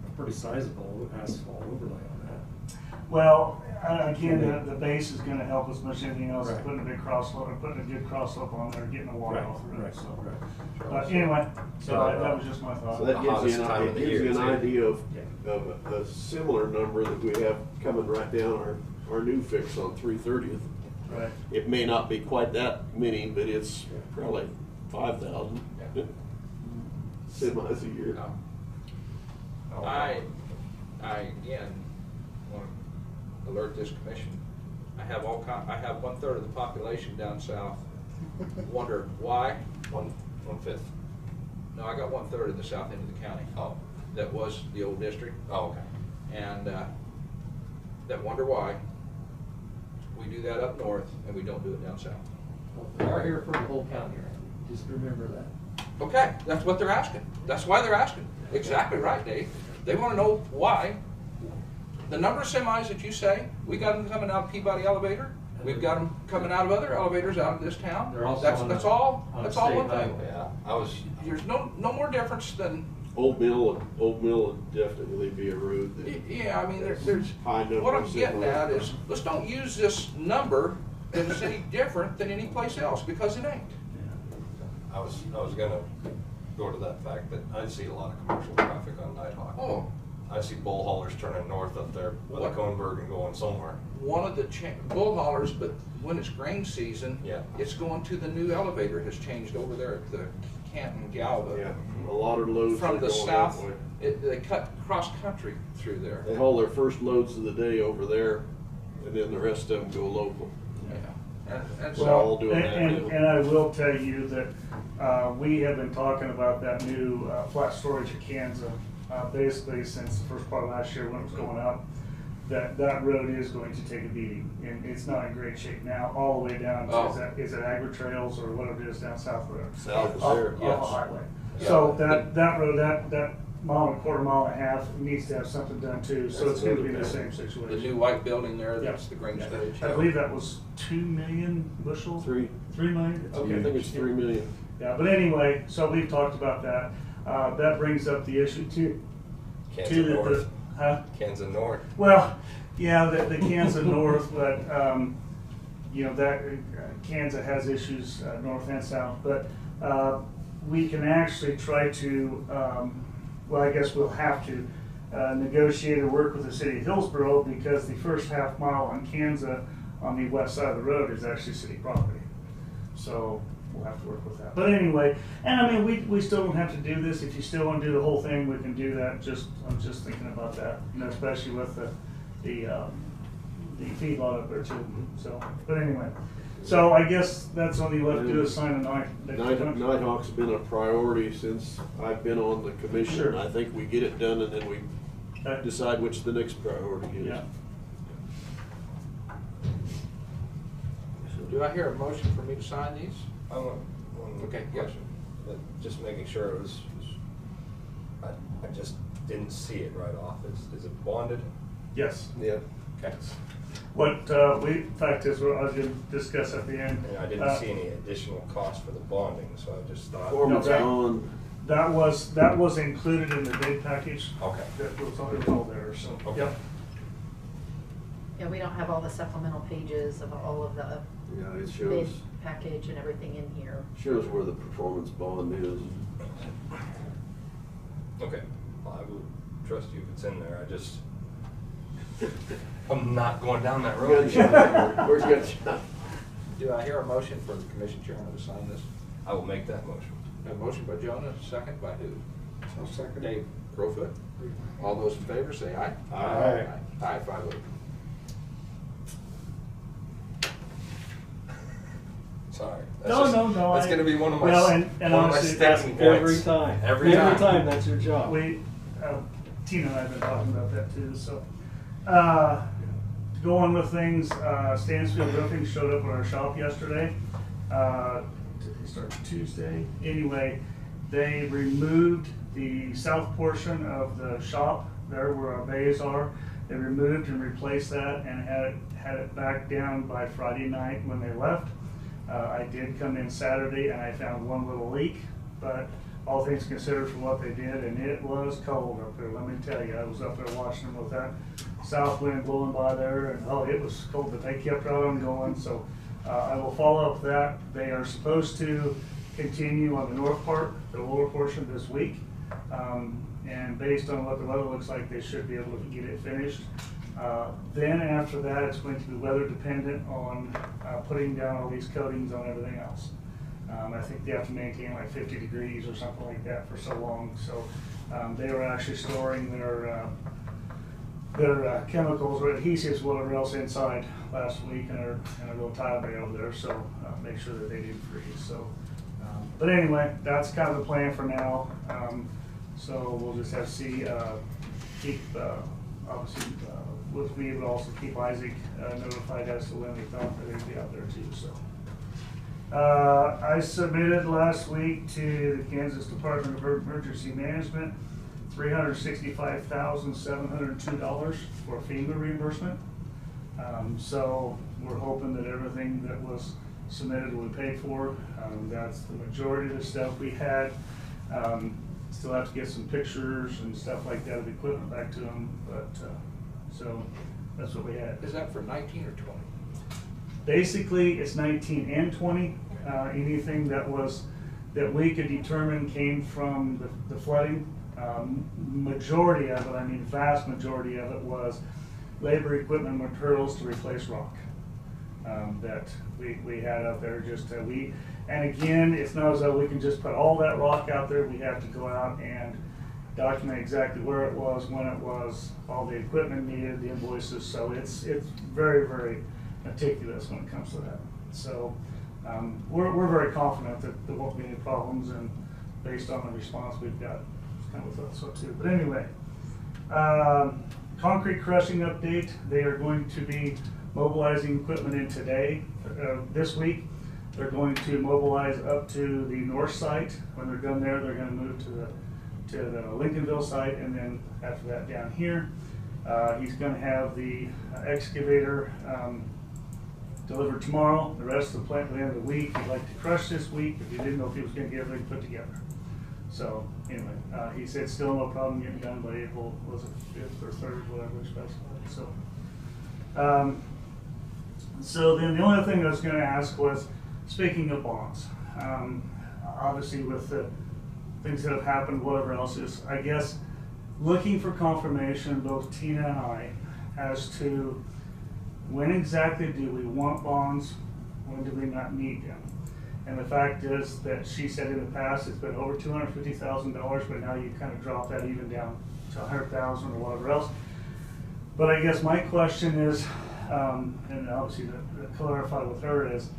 a pretty sizable asphalt overlay on that. Well, again, the base is gonna help as much as anything else, Right. putting a big putting a good cross slope on there, getting the water Right, off the roof, right, so. right. But anyway, so that was just my thought. So that gives hottest you time an, of it the gives year, you an too. idea of, Yeah. of a similar number that we have coming right down our new fix on 330th. Right. It may not be quite that many, but it's probably 5,000 Yeah. semis a year. I again want to alert this commission. I have 1/3 of the population down south wonder why. 1/5. No, I got 1/3 of the south end of the county. Oh. That was the old district. Oh, okay. And that wonder why we do that up north and we don't do it down south. We are here for the whole county, right? Just remember that. Okay, that's what they're asking. That's why they're asking. Exactly right, Dave. They want to know why. The number of semis that you say, we got them coming out of Peabody Elevator. We've got them coming out of other elevators out of this town. They're also That's on that's a- all. on a That's all state one thing. highway. Yeah, I was, There's no more difference than. Old Mill would definitely be a road that. Yeah, I mean, there's High number what I'm of getting semis. at is, let's don't use this number that is any different than any place else, because it ain't. I was gonna go to that fact that I see a lot of commercial traffic on Nighthawk. Oh, I see bull haulers turning north up there by the What? Coneberg and going somewhere. one of the bull haulers, but when it's grain season, Yeah. it's going to the new elevator has changed over there at the Canton Galva. Yeah, a lot of loads are From the going south, that way. they cut cross country through there. They haul their first loads of the day over there, and then the rest of them go local. Yeah. And We're so, all doing that And now. and I will tell you that we have been talking about that new flat storage at Kansas, basically since the first part of last year when it was going up. That road is going to take a beating, and it's not in great shape now, all the way down Oh. to, is it Agri Trails or whatever it is down South Road? South is Off- there. Off Yes. a highway. Yeah. So that road, that mile and a quarter, mile and a half needs to have something done too, so That's it's gonna be another the thing. same situation. the new white building there, that's Yeah. the grain Yeah. storage. I believe that was 2 million bushels? 3 million? Okay. I think it's 3 million. Yeah, but anyway, so we've talked about that. That brings up the issue too. Kansas North. Huh? Kansas North. Well, yeah, the Kansas North, but, you know, that, Kansas has issues, north and south, but, we can actually try to, well, I guess we'll have to, negotiate or work with the city of Hillsborough, because the first half mile on Kansas on the west side of the road is actually city property. So we'll have to work with that. But anyway, and I mean, we still don't have to do this. If you still want to do the whole thing, we can do that. I'm just thinking about that, you know, especially with the feedlot up there too. So, but anyway, so I guess that's all you left to do is sign a Nighthawk's been a priority since I've been on the commission. Sure. I think we get it done and then we decide which the next priority is. Yeah. Do I hear a motion for me to sign these? I want one Okay, yes. question. Just making sure it was, I just didn't see it right off. Is it bonded? Yes. Yeah. Okay. What in fact is what I was going to discuss at the end. And I didn't see any additional cost for the bonding, so I just thought. Foreman's that- gone. That was included in the bid package. Okay. That was all there. So. Okay. Yep. Yeah, we don't have all the supplemental pages of all of the Yeah, it bid shows package and everything in here. shows where the performance bond is. Okay, well, I will trust you if it's in there. I just, I'm not going down that road. Good job. Where's good job? Do I hear a motion for the commission chairman to sign this? I will make that motion. A motion by Jonah, second by who? Second. Dave Crowfoot. All those in favor say aye. Aye. Aye, 5-0. Sorry. No. That's gonna be one of my, Well, and one of my honestly, sticking Every points. time. Every time. that's your job. Tina and I have been talking about that too, so. To go on with things, Stansfield Roofing showed up at our shop yesterday. Did they start Tuesday? Anyway, they removed the south portion of the shop, there where our bays are, they removed and replaced that and had it back down by Friday night when they left. I did come in Saturday and I found one little leak, but all things considered for what they did, and it was cold up there, let me tell you. I was up there watching them with that south wind blowing by there, and oh, it was cold, but they kept right on going. So I will follow up that. They are supposed to continue on the north part, the lower portion this week. And based on what the weather looks like, they should be able to get it finished. Then after that, it's going to be weather dependent on putting down all these coatings on everything else. I think they have to maintain like 50 degrees or something like that for so long. So they were actually storing their chemicals or adhesives, whatever else, inside last week in a little tile bay over there. So make sure that they didn't freeze. So, but anyway, that's kind of the plan for now. So we'll just have to see, keep, obviously, with me, but also keep Isaac notified as to when they thought that they'd be out there too, so. I submitted last week to the Kansas Department of Emergency Management $365,702 for FEMA reimbursement. So we're hoping that everything that was submitted will be paid for. That's the majority of the stuff we had. Still have to get some pictures and stuff like that of equipment back to them, but so that's what we had. Is that for 19 or 20? Basically, it's 19 and 20. Anything that we could determine came from the flooding. Majority of it, I mean vast majority of it, was labor, equipment, materials to replace rock that we had out there. And again, it's not as though we can just put all that rock out there. We have to go out and document exactly where it was, when it was, all the equipment needed, the invoices. So it's very, very meticulous when it comes to that. So we're very confident that there won't be any problems, and based on the response we've got, it's kind of thought so too. But anyway, concrete crushing update. They are going to be mobilizing equipment in today, this week. They're going to mobilize up to the north site. When they're done there, they're going to move to the Lincolnville site, and then after that down here. He's going to have the excavator delivered tomorrow. The rest of the plant by the end of the week. He'd like to crush this week, but he didn't know if he was going to get everything put together. So anyway, he said still no problem getting done by April, was it 5th or 3rd, whatever we specified. So then the only thing I was going to ask was, speaking of bonds, obviously with the things that have happened, whatever else is, I guess, looking for confirmation, both Tina and I, as to when exactly do we want bonds, when do we not need them? And the fact is that she said in the past it's been over $250,000, but now you kind of drop that even down to $100,000 or whatever else. But I guess my question is, and obviously to clarify with her, is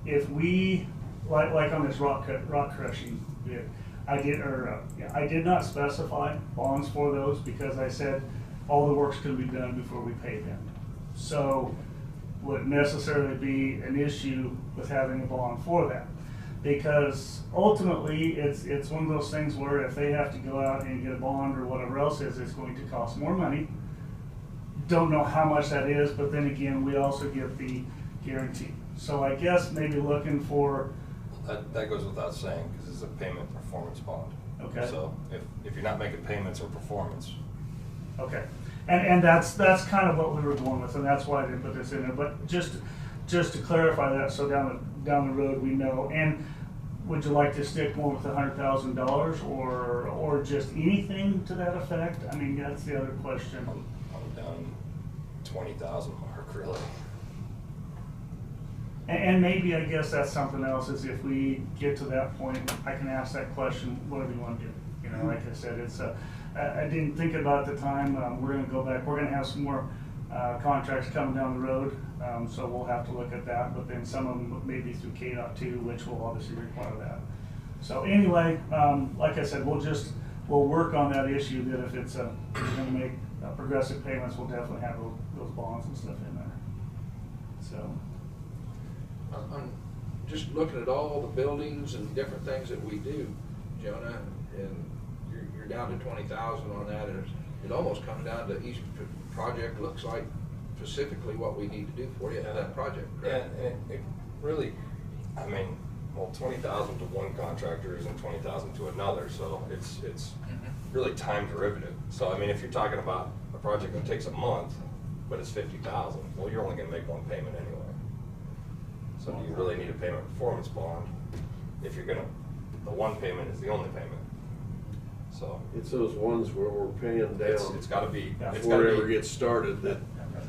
if we, like on this rock crushing bid, I did not specify bonds for those because I said all the work's going to be done before we pay them. So would it necessarily be an issue with having a bond for that? Because ultimately it's one of those things where if they have to go out and get a bond or whatever else is, it's going to cost more money. Don't know how much that is, but then again, we also get the guarantee. So I guess maybe looking for... That goes without saying, because it's a payment performance bond. Okay. So if you're not making payments or performance. Okay. And that's kind of what we were going with, and that's why I didn't put this in there. But just to clarify that, so down the road we know. And would you like to stick more with the $100,000 or just anything to that effect? I mean, that's the other question. I'm down 20,000 mark, really. And maybe I guess that's something else, is if we get to that point, I can ask that question, whatever you want to do. You know, like I said, it's I didn't think about the time. We're going to go back. We're going to have some more contracts coming down the road, so we'll have to look at that. But then some of them maybe through KDOT too, which will obviously require that. So anyway, like I said, we'll work on that issue. That if it's we're going to make progressive payments, we'll definitely have those bonds and stuff in there. So. I'm just looking at all the buildings and different things that we do, Jonah, and you're you're down to 20,000 on that, and it almost comes down to each project looks like specifically what we need to do for you in that project. Correct? And it really, I mean, well, 20,000 to one contractor isn't 20,000 to another, so it's really time derivative. So I mean, if you're talking about a project that takes a month, but it's 50,000, well, you're only going to make one payment anyway. So do you really need a payment performance bond if you're gonna, the one payment is the only payment? So It's those ones where we're paying down it's got to be, it's before got it ever to be, gets started, that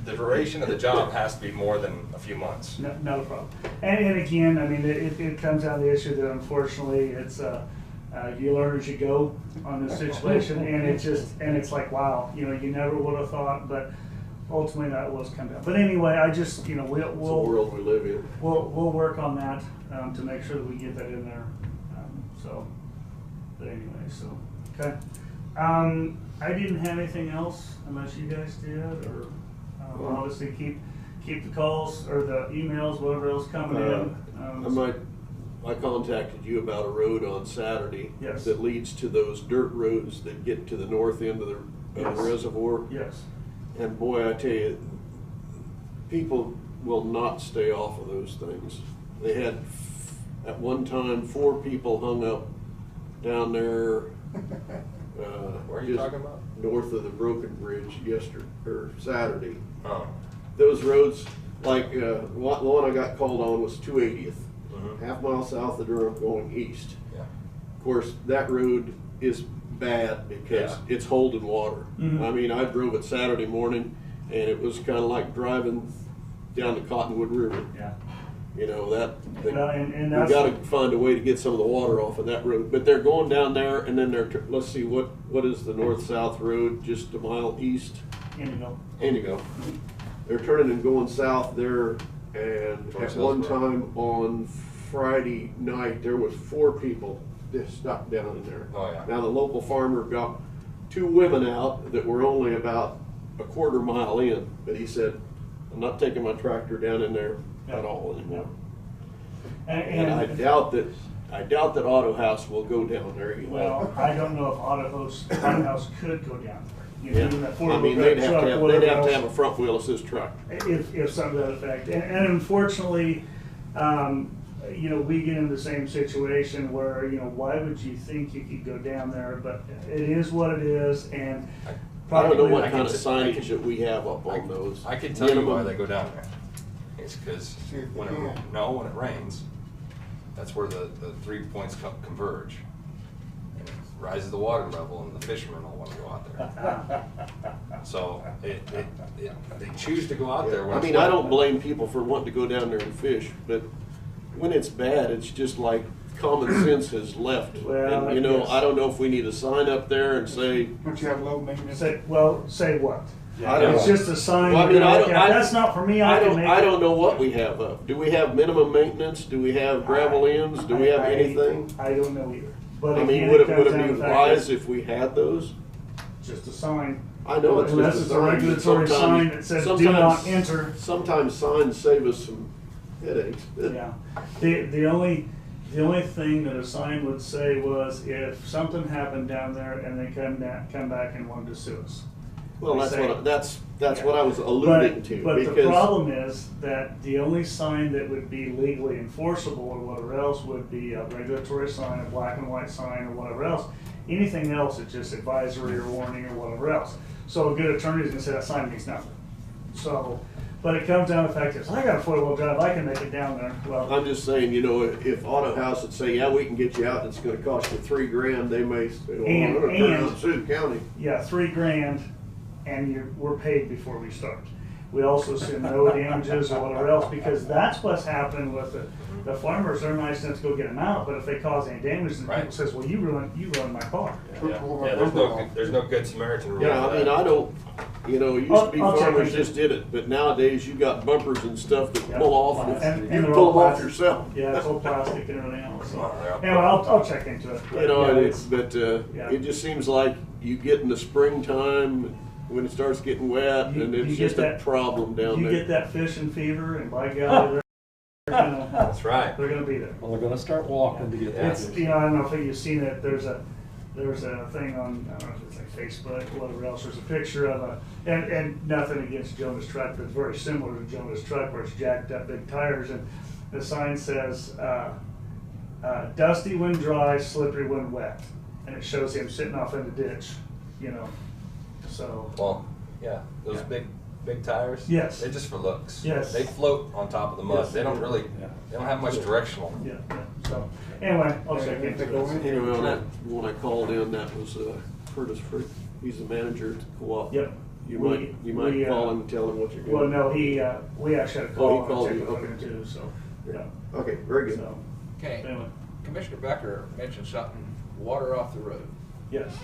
the duration of the job has to be more than a few months. No, not a problem. And again, I mean, it comes down to the issue that unfortunately it's, you learn as you go on this situation, and it's like, wow, you never would have thought, but ultimately that was come down. But anyway, I just, it's the world we live in. we'll work on that, to make sure that we get that in there, but anyway, so, okay. I didn't have anything else unless you guys did, or, obviously keep the calls or the emails, whatever else coming in. I contacted you about a road on Saturday. Yes. That leads to those dirt roads that get to the north end of the Yes. reservoir. Yes. And boy, I tell you, people will not stay off of those things. They had, at one time, 4 people hung up down there. Where are you just talking about? North of the Broken Bridge Saturday. Oh. Those roads, like, the one I got called on was 280th, Mhm. half-mile south of Durham going east. Yeah. Of course, that road is bad because Yeah. it's holding water. Mhm. I mean, I drove it Saturday morning, and it was kind of like driving down the Cottonwood River. Yeah. You know, Well, and we that's. gotta find a way to get some of the water off of that road. But they're going down there, and then let's see, what is the north-south road just a mile east? Indigo. They're turning and going south there, and Towards at one Hillsborough. time on Friday night, there was 4 people just stuck down in there. Oh, yeah. Now, the local farmer got 2 women out that were only about a quarter mile in, but he said, I'm not taking my tractor down in there at all anymore. And I doubt that Auto House will go down there either. Well, I don't know if Auto House could go down there. Yeah. Even that I four-wheel mean, drive they'd have truck, to have whatever a else, front wheel assist truck. if something to that effect. And unfortunately, we get in the same situation where, why would you think you could go down there? But it is what it is, and I don't know probably. what I kind of can- signage that we have up on those. I can tell you why Minimum. they go down there. It's because See if when they can. when it rains, that's where the 3 points converge. And it rises the water level, and the fishermen all want to go out there. So they choose to go out there. When I it's mean, I wet. don't blame people for wanting to go down there and fish, but when it's bad, it's just like common sense has left. Well, And, yes. I don't know if we need a sign up there and say, Don't you have low maintenance? Say what? I don't It's know. just a sign. Well, I mean, I don't- That's not for me. I can make I it. don't know what we have up. Do we have minimum maintenance? Do we have gravel ends? Do we have anything? I don't know either. But I mean, again, would it comes down be to the fact wise that if we had those? just a sign. I know it's Unless just it's a a sign. regulatory sign that says do not enter. Sometimes signs save us some headaches. Yeah. The only thing that a sign would say was if something happened down there and they come back and wanted to sue us. Well, that's Yeah. what I was alluding to. But the because problem is that the only sign that would be legally enforceable or whatever else would be a regulatory sign, a black and white sign, or whatever else. Anything else is just advisory or warning or whatever else. So a good attorney is gonna say that sign means nothing. So, but it comes down to the fact is, I got a 4-wheel drive, I can make it down there. Well, I'm just saying, if Auto House would say, yeah, we can get you out, it's gonna cost you $3,000, they may say, well, I'm gonna turn around and sue the county. yeah, $3,000, and we're paid before we start. We also send no damages or whatever else, because that's what's happening with the farmers. They're nice enough to go get them out, but if they cause any damage, then Right. people says, well, you ruined my car. Yeah, there's no good Samaritan rule. Yeah, for I mean, that. I don't, it used to be I'll check farmers into it. just did it, but nowadays you got bumpers and stuff that Yeah. pull off, And you they're can all pull them off plastic. yourself. Yeah, it's all plastic and everything else. So. Well, they're up Anyway, I'll check into it. But, yeah, yeah. It just seems like you get in the springtime when it starts getting wet, You- and you it's get just a that- problem down You there. get that fishing fever, and by golly, That's right. they're gonna be there. Well, they're gonna start walking to get that. It's, I don't know if you've seen it, there's a there's a thing on, I don't know if it's like Facebook or whatever else, there's a picture of and nothing against Jonah's truck, but it's very similar to Jonah's truck where it's jacked up big tires, and the sign says, dusty when dry, slippery when wet. And it shows him sitting off in the ditch, you know, so. Well, yeah, those Yeah. big tires. Yes. They're just for looks. Yes. They float on top of the mud. Yes. They don't really. Yeah. They don't have much directional. Yeah, so, anyway, I'll check into it. Anyway, on that, when I called in, that was Curtis Frick. He's the manager at the co-op. Yep. You We- might we, call him and tell him what you're doing. Well, no, we actually had a call. Oh, he called and you, checked okay. with him too, so, yeah. Okay, very good. So, Okay, anyway, Commissioner Becker mentioned something, water off the road. yes.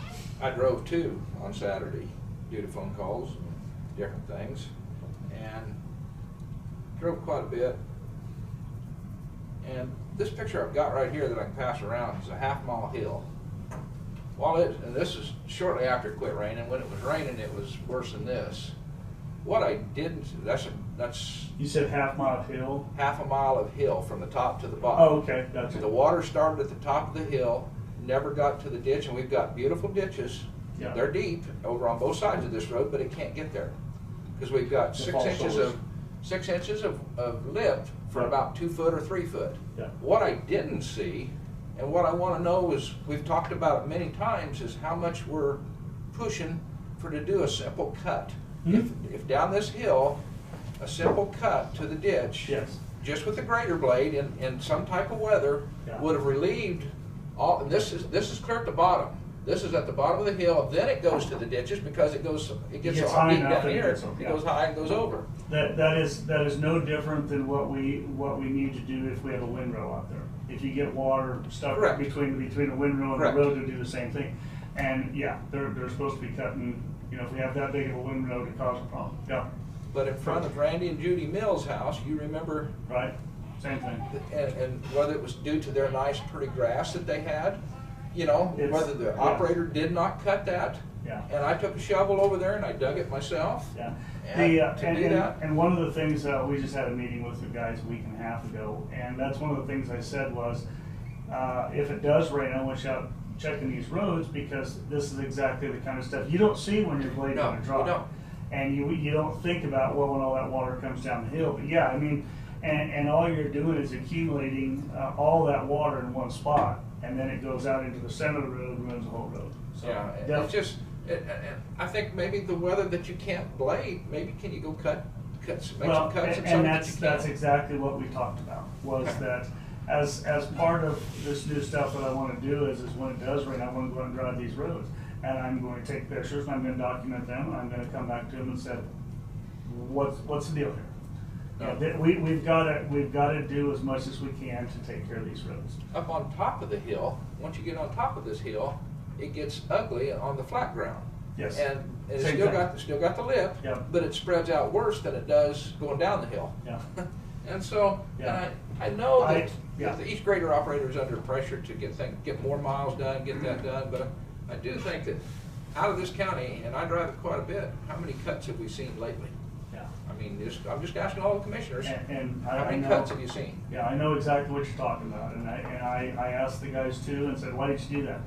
I drove too on Saturday due to phone calls and different things, and drove quite a bit. And this picture I've got right here that I can pass around is a half-mile hill. And this is shortly after it quit raining. When it was raining, it was worse than this. What I didn't, that's You said half-mile hill? half a mile of hill from the top to the bottom. Oh, okay, gotcha. The water started at the top of the hill, never got to the ditch, and we've got beautiful ditches. Yeah. They're deep over on both sides of this road, but it can't get there. Because we've got The 6 false inches shoulders. of 6 inches of lip for Yeah. about 2 foot or 3 foot. Yeah. What I didn't see, and what I want to know is, we've talked about it many times, is how much we're pushing to do a simple cut. If down this hill, a simple cut to the ditch, Yes. just with the grater blade in some type of weather, Yeah. would have relieved all. And this is clear at the bottom. This is at the bottom of the hill. Then it goes to the ditches because it gets gets so high deep enough down and it here. gets over, It yeah. goes high and goes over. That is no different than what we need to do if we have a windrow out there. If you get water stuck Correct. between the windrow and Correct. the road, to do the same thing. And yeah, they're supposed to be cutting, you know, if we have that big of a windrow to cause a problem. Yeah, But in front of Randy and Judy Mills' house, you remember, right? Same thing. and whether it was due to their nice pretty grass that they had, you know, It's- whether the yeah. operator did not cut that. Yeah. And I took a shovel over there and I dug it myself. Yeah. And The, to do that. and one of the things, we just had a meeting with the guys a week and a half ago, and that's one of the things I said was, if it does rain, I want you out checking these roads, because this is exactly the kind of stuff you don't see when your blade's No, gonna dry. you don't. And you don't think about, well, when all that water comes down the hill, but yeah, I mean, and all you're doing is accumulating, all that water in one spot, and then it goes out into the center of the road and runs the whole road. So, Yeah, it's just, and I think maybe the weather that you can't blade, maybe can you go make some Well, cuts and and something that's exactly what we talked about, was that as part of this new stuff that I wanna do is when it does rain, I wanna go out and drive these roads. And I'm going to take pictures, and I'm gonna document them, and I'm gonna come back to them and say, what's the deal here? No. We've gotta do as much as we can to take care of these roads. Up on top of the hill, once you get on top of this hill, it gets ugly on the flat ground. Yes. And it's Same still got the lip, Yep. but it spreads out worse than it does going down the hill. Yeah. And so, Yeah. and I know that yeah. each grader operator is under pressure to get more miles done, get that done, but I do think that out of this county, and I drive it quite a bit, how many cuts have we seen lately? Yeah. I mean, I'm just asking all the commissioners, And how I many know- cuts have you seen? Yeah, I know exactly what you're talking about, and I asked the guys too, and said, why did you do that?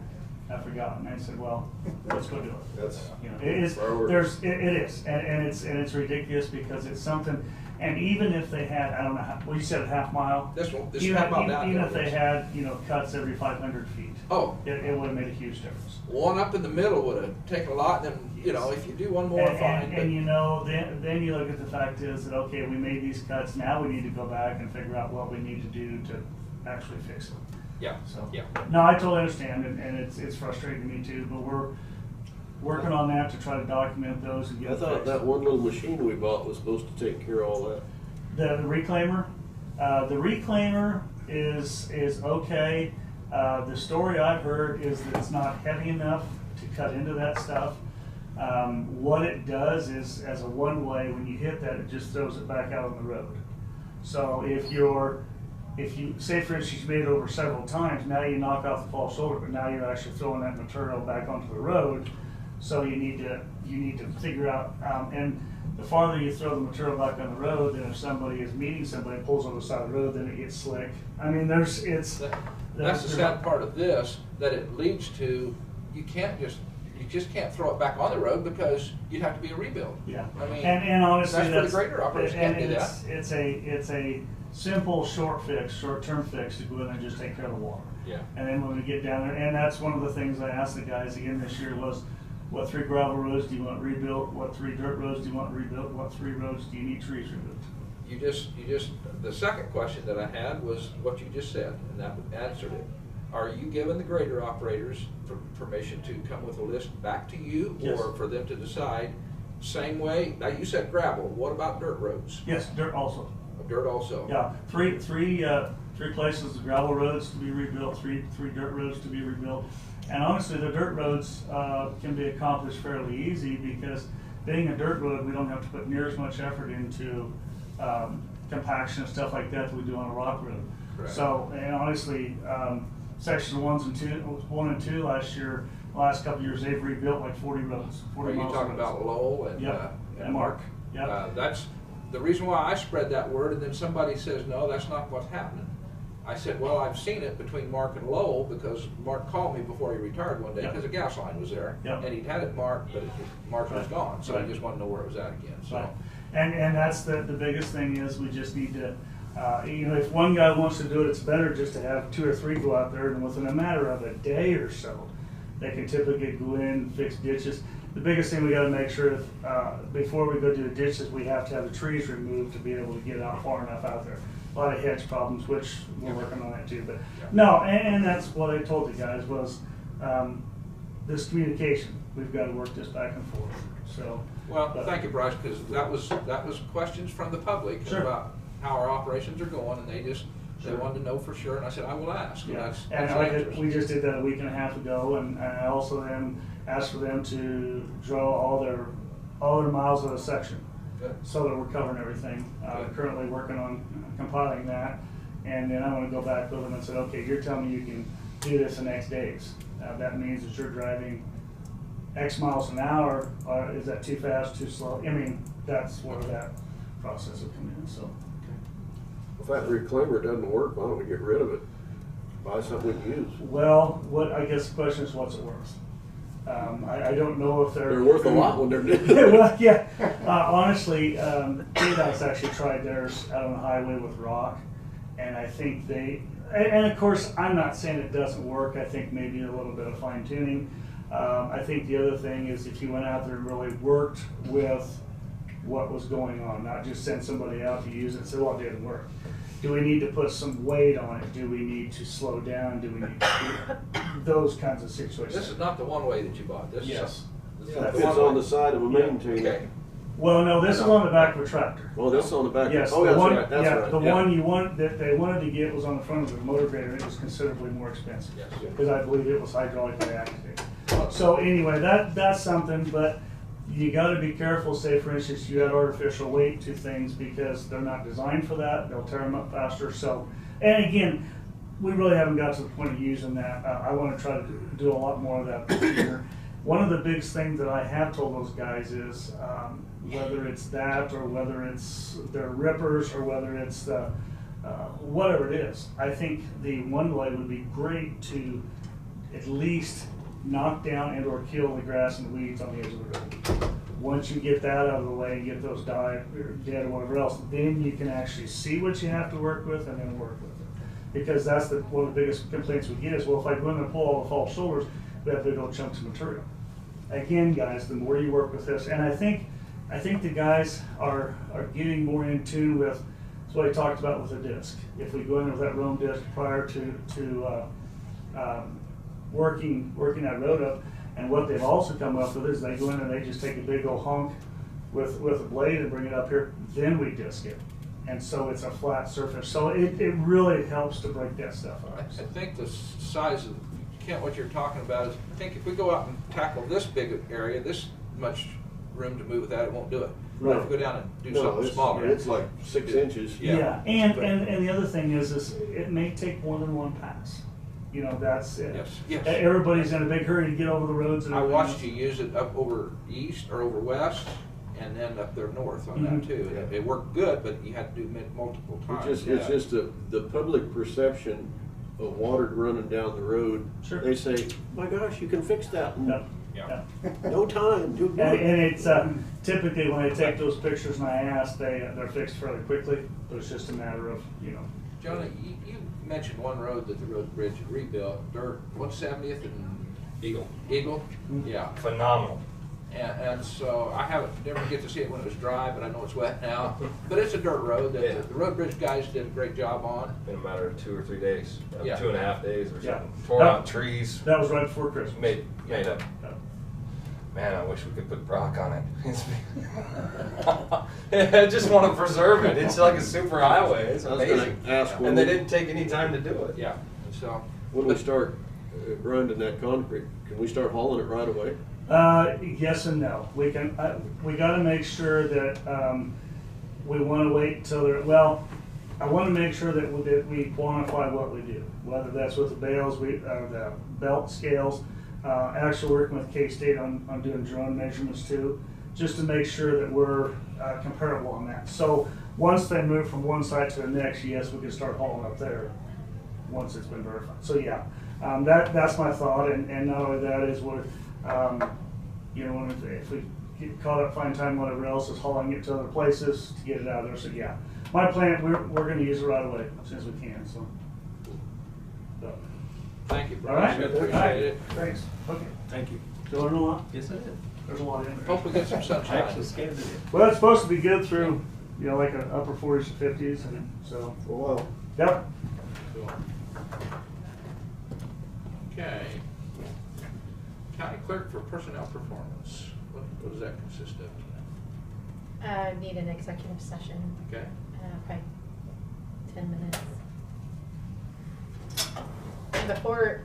I forgot, and I said, well, let's go do it. That's You know, it is, priorities. it is, and it's ridiculous because it's something, and even if they had, I don't know, well, you said a half mile? This Even half mile down even here if they is- had, you know, cuts every 500 feet, Oh, it would have made a huge difference. one up in the middle would have taken a lot, then, you know, if you do one more, fine. And you know, then you look at the fact is that, okay, we made these cuts, now we need to go back and figure out what we need to do to actually fix it. Yeah, So, yeah. no, I totally understand, and it's frustrating to me too, but we're working on that to try to document those and get I it thought fixed. that one little machine we bought was supposed to take care of all that. The reclaimer is okay. The story I've heard is that it's not heavy enough to cut into that stuff. What it does is, as a one-way, when you hit that, it just throws it back out on the road. So if you say, for instance, you made it over several times, now you knock off the false shoulder, but now you're actually throwing that material back onto the road. So you need to figure out, and the farther you throw the material back on the road, then if somebody is meeting somebody and pulls over the side of the road, then it gets slick. I mean, That's the sad part of this, that it leads to you just can't throw it back on the road because you'd have to be a rebuild. Yeah, I mean, and honestly, that's for the grader operators, can't do that. It's a simple short-term fix to go in and just take care of the water. Yeah. And then when we get down there, and that's one of the things I asked the guys again this year was, what 3 gravel roads do you want rebuilt? What 3 dirt roads do you want rebuilt? What 3 roads do you need trees removed? You just, the second question that I had was what you just said, and that answered it. Are you giving the grader operators permission to come with a list back to you? Yes. Or for them to decide, same way, now you said gravel, what about dirt roads? Yes, dirt also. Dirt also? Yeah, three places, the gravel roads to be rebuilt, three dirt roads to be rebuilt. And honestly, the dirt roads can be accomplished fairly easy because being a dirt road, we don't have to put near as much effort into compaction and stuff like that we do on a rock road. Correct. So, and honestly, section 1 and 2 last year, last couple of years, they've rebuilt like 40 roads. 40 Are you miles talking of roads. about Lowell and, Yep. and Mark? Yep. That's the reason why I spread that word, and then somebody says, no, that's not what's happening. I said, well, I've seen it between Mark and Lowell because Mark called me before he retired one day Yep. because a gas line was there. Yep. And he'd had it marked, but Mark was Right. gone, so Right. he just wanted to know where it was at again. So. Right. And that's the biggest thing is we just need to, if one guy wants to do it, it's better just to have 2 or 3 go out there, and within a matter of a day or so, they can typically go in, fix ditches. The biggest thing we gotta make sure, before we go do the ditches, we have to have the trees removed to be able to get out far enough out there. A lot of hedge problems, which we're working on that too, but no, and that's what I told the guys was, this communication, we've gotta work this back and forth, so. Well, thank you, Bryce, because that was questions from the public Sure. about how our operations are going, and they Sure. wanted to know for sure, and I said, I will ask, and Yeah, that's and the answers. we just did that a week and a half ago, and I also then asked for them to draw all their miles of the section, Good. so that we're covering everything. Good. Currently working on compiling that, and then I'm gonna go back with them and say, okay, you're telling me you can do this in X days. That means that you're driving X miles an hour, or is that too fast, too slow? I mean, that's where that process will come in, so. If that reclaimer doesn't work, why don't we get rid of it? Buy something we can use. Well, I guess the question is, what's it worth? I don't know if they're. They're worth a lot when they're new. Well, yeah, honestly, KDOT's actually tried theirs out on the highway with rock, and I think and of course, I'm not saying it doesn't work, I think maybe a little bit of fine tuning. I think the other thing is if you went out there and really worked with what was going on, not just send somebody out to use it and say, well, it didn't work. Do we need to put some weight on it? Do we need to slow down? Do we need to do those kinds of situations? This is not the one way that you bought. This Yes. is Yeah, the if it's one on way. the side of a maintainer. Okay. Well, no, this is on the back of a tractor. Oh, this is on the back. Yes, Oh, the that's one, right, that's yeah, right. the Yeah. one that they wanted to get was on the front of the motor grader, and it was considerably more expensive. Yes. Because I believe it was hydraulically activated. So anyway, that's something, but you gotta be careful, say for instance, you add artificial weight to things because they're not designed for that, they'll tear them up faster, so. And again, we really haven't got to the point of using that. I wanna try to do a lot more of that this year. One of the biggest things that I have told those guys is, whether it's that or whether it's their rippers or whether it's the, whatever it is, I think the one blade would be great to at least knock down and or kill the grass and weeds on the edge of the road. Once you get that out of the way and get those dead or whatever else, then you can actually see what you have to work with and then work with it. Because that's one of the biggest complaints we get is, well, if I go in and pull all the false shoulders, we have big old chunks of material. Again, guys, the more you work with this, and I think the guys are getting more in tune with, that's what I talked about with the disc. If we go in with that Rome disc prior to working that road up, and what they've also come up with is they go in and they just take a big old hunk with a blade and bring it up here, then we disc it. And so it's a flat surface. So it really helps to break that stuff up. I think the size of, Kent, what you're talking about is, I think if we go out and tackle this big area, this much room to move with that, it won't do it. But if Right. we go down and do No, something smaller. it's like 6 inches. Yeah. And the other thing is it may take more than one pass. You know, that's it. Yes, yes. Everybody's in a big hurry to get over the roads. And I everything watched else. you use it up over east or over west, and then up there north on that Mhm. too. And it worked good, but you had to do it multiple times. It's just the public perception a water running down the road, Sure. they say, my gosh, you can fix that in Yep. Yeah. no time. Do And it's typically when I take those pictures and I ask, they're fixed fairly quickly, but it's just a matter of, Johnny, you mentioned one road that the road bridge had rebuilt, dirt, 170th and Eagle. Eagle? Mhm. Yeah. Phenomenal. And so I never get to see it when it was dry, but I know it's wet now. But it's a dirt road that Yeah. the road bridge guys did a great job on. In a matter of 2 or 3 days, Yeah. 2.5 days or Yeah. something. Tore out trees, that was right before Christmas. made up. Yeah. Man, I wish we could put Brock on it. I just want to preserve it. It's like a super highway. It's I was gonna amazing. ask when And they we- didn't take any time to do it. Yeah, and so. When we start grinding that concrete, can we start hauling it right away? Yes and no. We can. We got to make sure that we want to wait until they're well. I want to make sure that we quantify what we do, whether that's with the bales, the belt scales. Actually working with K-State on doing drone measurements too, just to make sure that we're comparable on that. So once they move from one site to the next, yes, we can start hauling up there once it's been verified. So yeah, that's my thought, and not only that is we're, if we get caught up, find time, whatever else, is hauling it to other places to get it out of there. So yeah, my plan, we're going to use it right away as soon as we can. So. Thank you, All Brian. right. Appreciate it. Thanks. Okay. Thank you. Did you learn a lot? Yes, I did. There's a lot in there. Hope we get some I sunshine. actually scanned it in. Well, it's supposed to be good through, like an upper 40s to 50s, and so. For a while. Yep. Okay. County clerk for personnel performance. What does that consist of? Need an executive session, Okay. probably 10 minutes. And before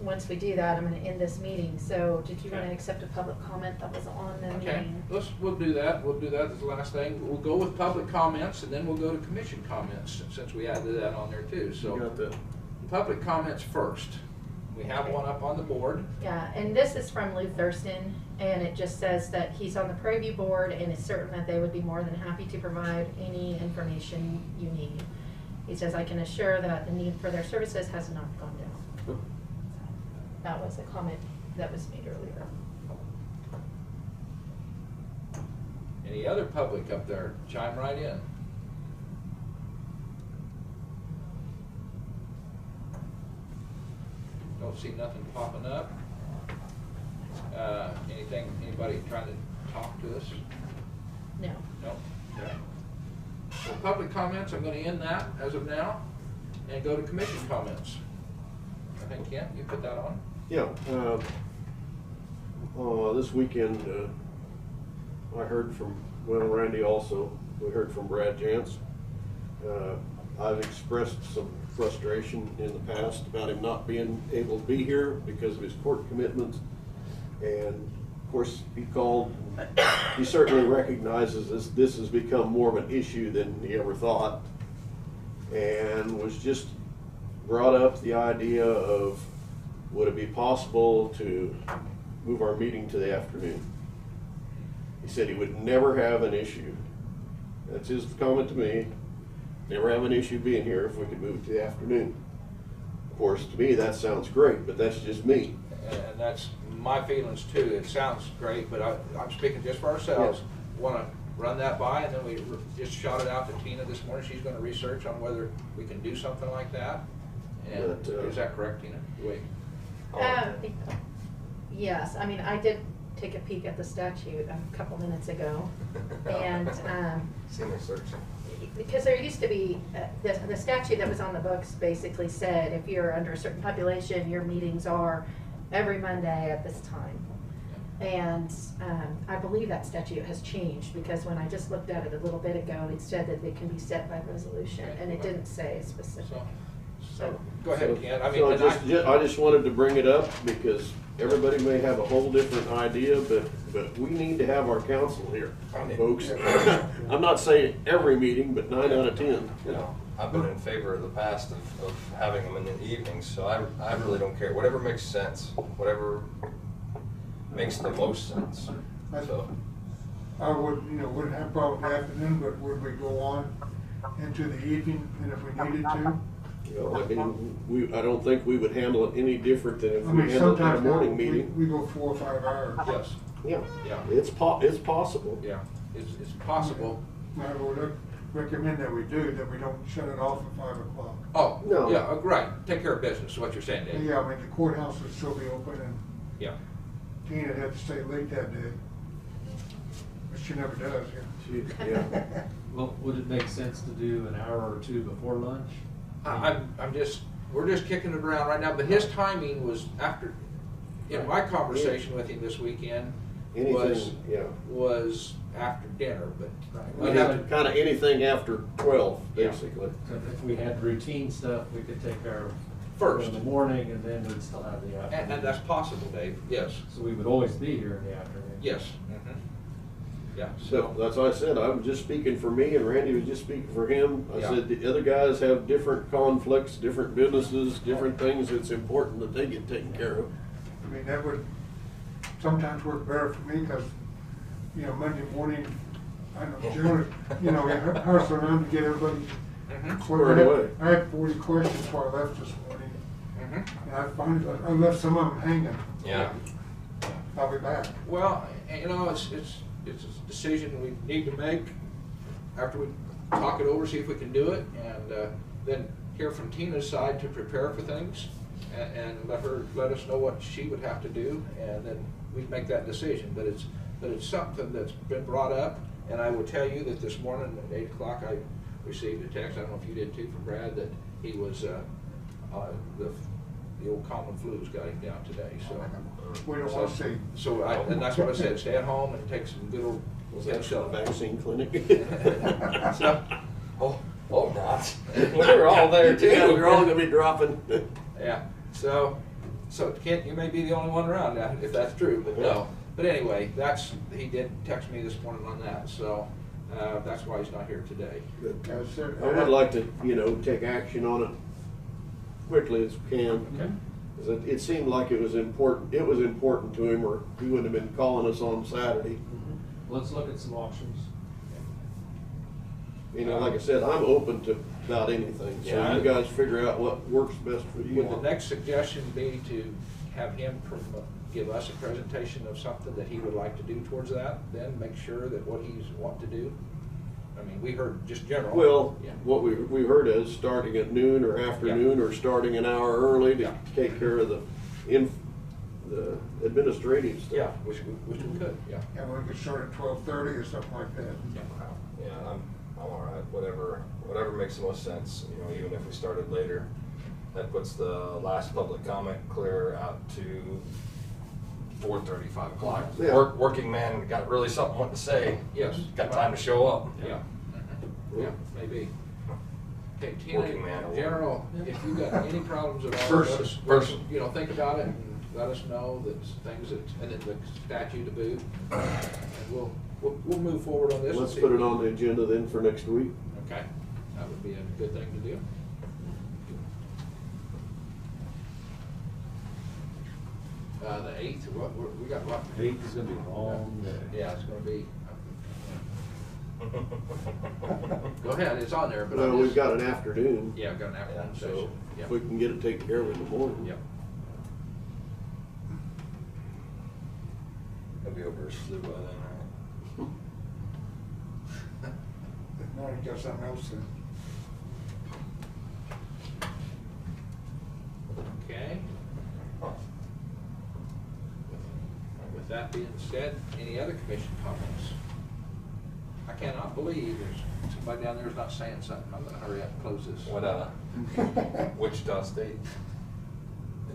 once we do that, I'm gonna end this meeting, so did you wanna Okay. accept a public comment that was on the Okay, meeting? we'll do that. We'll do that as the last thing. We'll go with public comments and then we'll go to commission comments since we added that on there too. You So got that? public comments first. We have Okay. one up on the board. Yeah, and this is from Lou Thurston, and it just says that he's on the Prairie View board and is certain that they would be more than happy to provide any information you need. He says, I can assure that the need for their services has not gone down. That was a comment that was made earlier. Any other public up there? Chime right in. Don't see nothing popping up. Anybody trying to talk to us? No. No? Okay. So public comments, I'm gonna end that as of now and go to commission comments. I think, Kent, you put that on? Yeah. This weekend, I heard from, Randy also, we heard from Brad Jantz. I've expressed some frustration in the past about him not being able to be here because of his court commitments. And of course, he called, he certainly recognizes this has become more of an issue than he ever thought. And was just brought up the idea of, would it be possible to move our meeting to the afternoon? He said he would never have an issue. That's his comment to me. Never have an issue being here if we could move it to the afternoon. Of course, to me, that sounds great, but that's just me. And that's my feelings too. It sounds great, but I'm speaking just for ourselves. Want to run that by, and then we just shot it out to Tina this morning. She's going to research on whether we can do something like that. And But, is that correct, Tina? Wait. Yes, I mean, I did take a peek at the statute a couple minutes ago, and Senior searching. because there used to be, the statute that was on the books basically said if you're under a certain population, your meetings are every Monday at this time. And I believe that statute has changed, because when I just looked at it a little bit ago, it said that it can be set by resolution, and it didn't say specific. So go ahead, Kent. I mean, So and I just wanted to bring it up because everybody may have a whole different idea, but we need to have our council here, folks. I'm not saying every meeting, but 9 out of 10. You know, I've been in favor of the past of having them in the evenings, so I really don't care. Whatever makes sense, whatever makes the most sense. So, I wouldn't have a problem with the afternoon, but would we go on into the evening, and if we needed to? You know, I mean, I don't think we would handle it any different than if I we mean, handled it in a sometimes now, morning meeting. we go 4 or 5 hours. Yes, Yeah, yeah, it's possible. yeah, it's possible. I would recommend that we do, that we don't shut it off at 5 o'clock. Oh, No. yeah, right, take care of business, is what you're saying, Dave. Yeah, I mean, the courthouse would still be open, and Yeah, Tina had to stay late that day. But she never does, yeah. Yeah. Well, would it make sense to do an hour or two before lunch? we're just kicking it around right now, but his timing was after, in my conversation with him this weekend, was, Anything, yeah. was after dinner, but We we'd have have to, kind of anything after 12, Yeah. basically. So if we had routine stuff, we could take care of First. in the morning, and then we'd still have the afternoon. and that's possible, Dave, yes, So we would always be here in the afternoon. yes. Yeah, So so, that's why I said, I was just speaking for me and Randy was just speaking for him. I Yeah. said, the other guys have different conflicts, different businesses, different things. It's important that they get taken care of. I mean, that would sometimes work better for me, because, you know, Monday morning, I don't know, generally, you know, I hustle around to get everybody. Mhm. Squared away. I had 40 questions before I left this morning, Mhm. and I left some of them hanging. Yeah. I'll be back. Well, you know, it's a decision we need to make after we talk it over, see if we can do it, and then hear from Tina's side to prepare for things, and let us know what she would have to do, and then we'd make that decision. But it's something that's been brought up, and I will tell you that this morning at 8 o'clock I received a text, I don't know if you did too, from Brad, that he was, the old common flu's got him down today, so. We don't want to see. So and that's what I said, stay at home and take some good old. Was that a vaccine clinic? So, Oh, not. We were all there too. Yeah, we're all gonna be dropping. yeah, so Kent, you may be the only one around now, if that's true, but no. But anyway, he did text me this morning on that, so, that's why he's not here today. I would like to, you know, take action on it quickly as we can. Okay. 'Cause it seemed like it was important to him, or he wouldn't have been calling us on Saturday. Let's look at some options. You know, like I said, I'm open to about anything, so Yeah. you guys figure out what works best for you. Would the next suggestion be to have him give us a presentation of something that he would like to do towards that, then make sure that what he's wanting to do? I mean, we heard just general. Well, Yeah. what we heard is starting at noon or afternoon, or starting an hour early to Yeah. take care of the administrative stuff. Yeah, which we could, yeah. And we could start at 12:30 or something like that. Yeah, I'm all right, whatever makes the most sense, you know, even if we started later. That puts the last public comment clear out to 4:30, 5 o'clock. Yeah. Working man got really something want to say. Yes. Got time to show up. Yeah, yeah, maybe. Okay, Working Tina, man in general, if you got any problems at all, Person. let us, you know, think about it and let us know that things that, and then the statute to boot. And we'll move forward on this. Let's and see put if it we- on the agenda then for next week. Okay, that would be a good thing to do. The 8th, we got what? 8th is gonna be a long day. Yeah, it's gonna be. Go ahead, it's on there, but Well, I'm we've just. got an afternoon. Yeah, I've got an afternoon So session, yeah. if we can get it taken care of in the morning. Yep. He'll be over his flu by then, right? If not, he got something else to. Okay. With that being said, any other commission comments? I cannot believe there's somebody down there who's not saying something. I'm gonna hurry up and close this. What, Wichita State?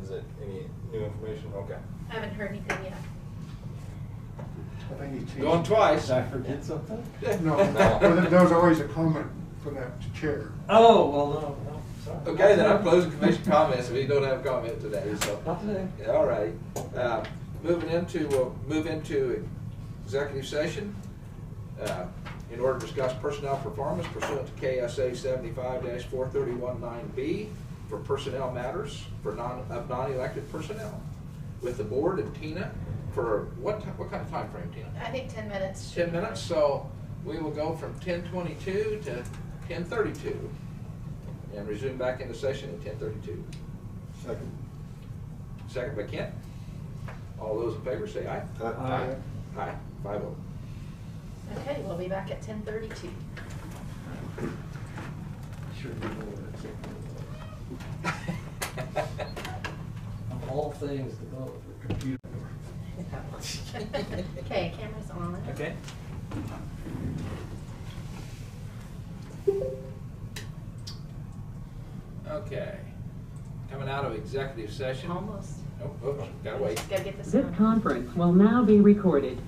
Is it any new information? Okay. I haven't heard anything yet. I think he changed. Going twice. Did I forget something? No, No. well, there was always a comment from that chair. Oh, well, no, sorry. Okay, then I'm closing commission comments if you don't have a comment today, so. Not today. Yeah, all right. We'll move into executive session in order to discuss personnel performance pursuant to KSA 75-4319B for personnel matters of non-elected personnel with the board and Tina for what kind of time frame, Tina? I think 10 minutes. 10 minutes, so we will go from 10:22 to 10:32. and resume back into session at 10:32. Second. Second by Kent. All those in favor say aye. Aye. Aye, 5-0. Okay, we'll be back at 10:32. Sure you know what Of all things to go with the computer. Okay, camera's on. Okay. Okay. Coming out of executive session. Almost. Oh, gotta wait. Gotta get this This on. conference will now be recorded.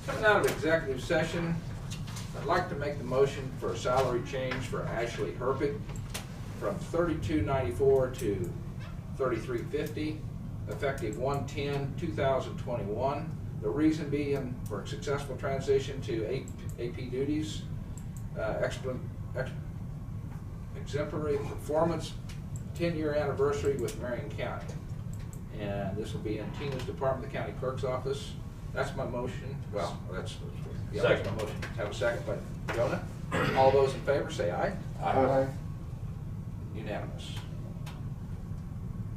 Coming out of executive session, I'd like to make the motion for a salary change for Ashley Herpig from $32.94 to $33.50, effective 1/10/2021. The reason being for a successful transition to AP duties, exemplary performance, 10-year anniversary with Marion County. And this will be in Tina's department, the county clerk's office. That's my motion. Well, that's my motion. Have a second by Jonah. All those in favor say aye. Aye. Unanimous.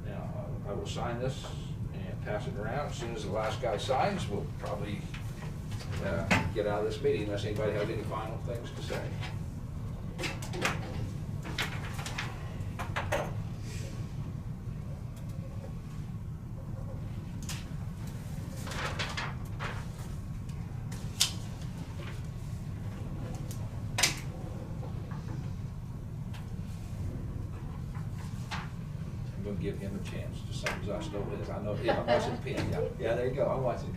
Now, I will sign this and pass it around. As soon as the last guy signs, we'll probably get out of this meeting unless anybody has any final things to say. I'm gonna give him a chance, just same as I stole his. I know, yeah, I'm watching the pen, yeah. Yeah, there you go, I'm watching.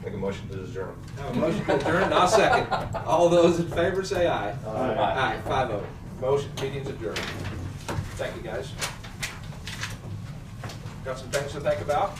Make a motion to adjourn. Have a motion to adjourn, and I'll second. All those in favor say aye. Aye. Aye, 5-0. Motion, meeting's adjourned. Thank you, guys. Got some things to think about?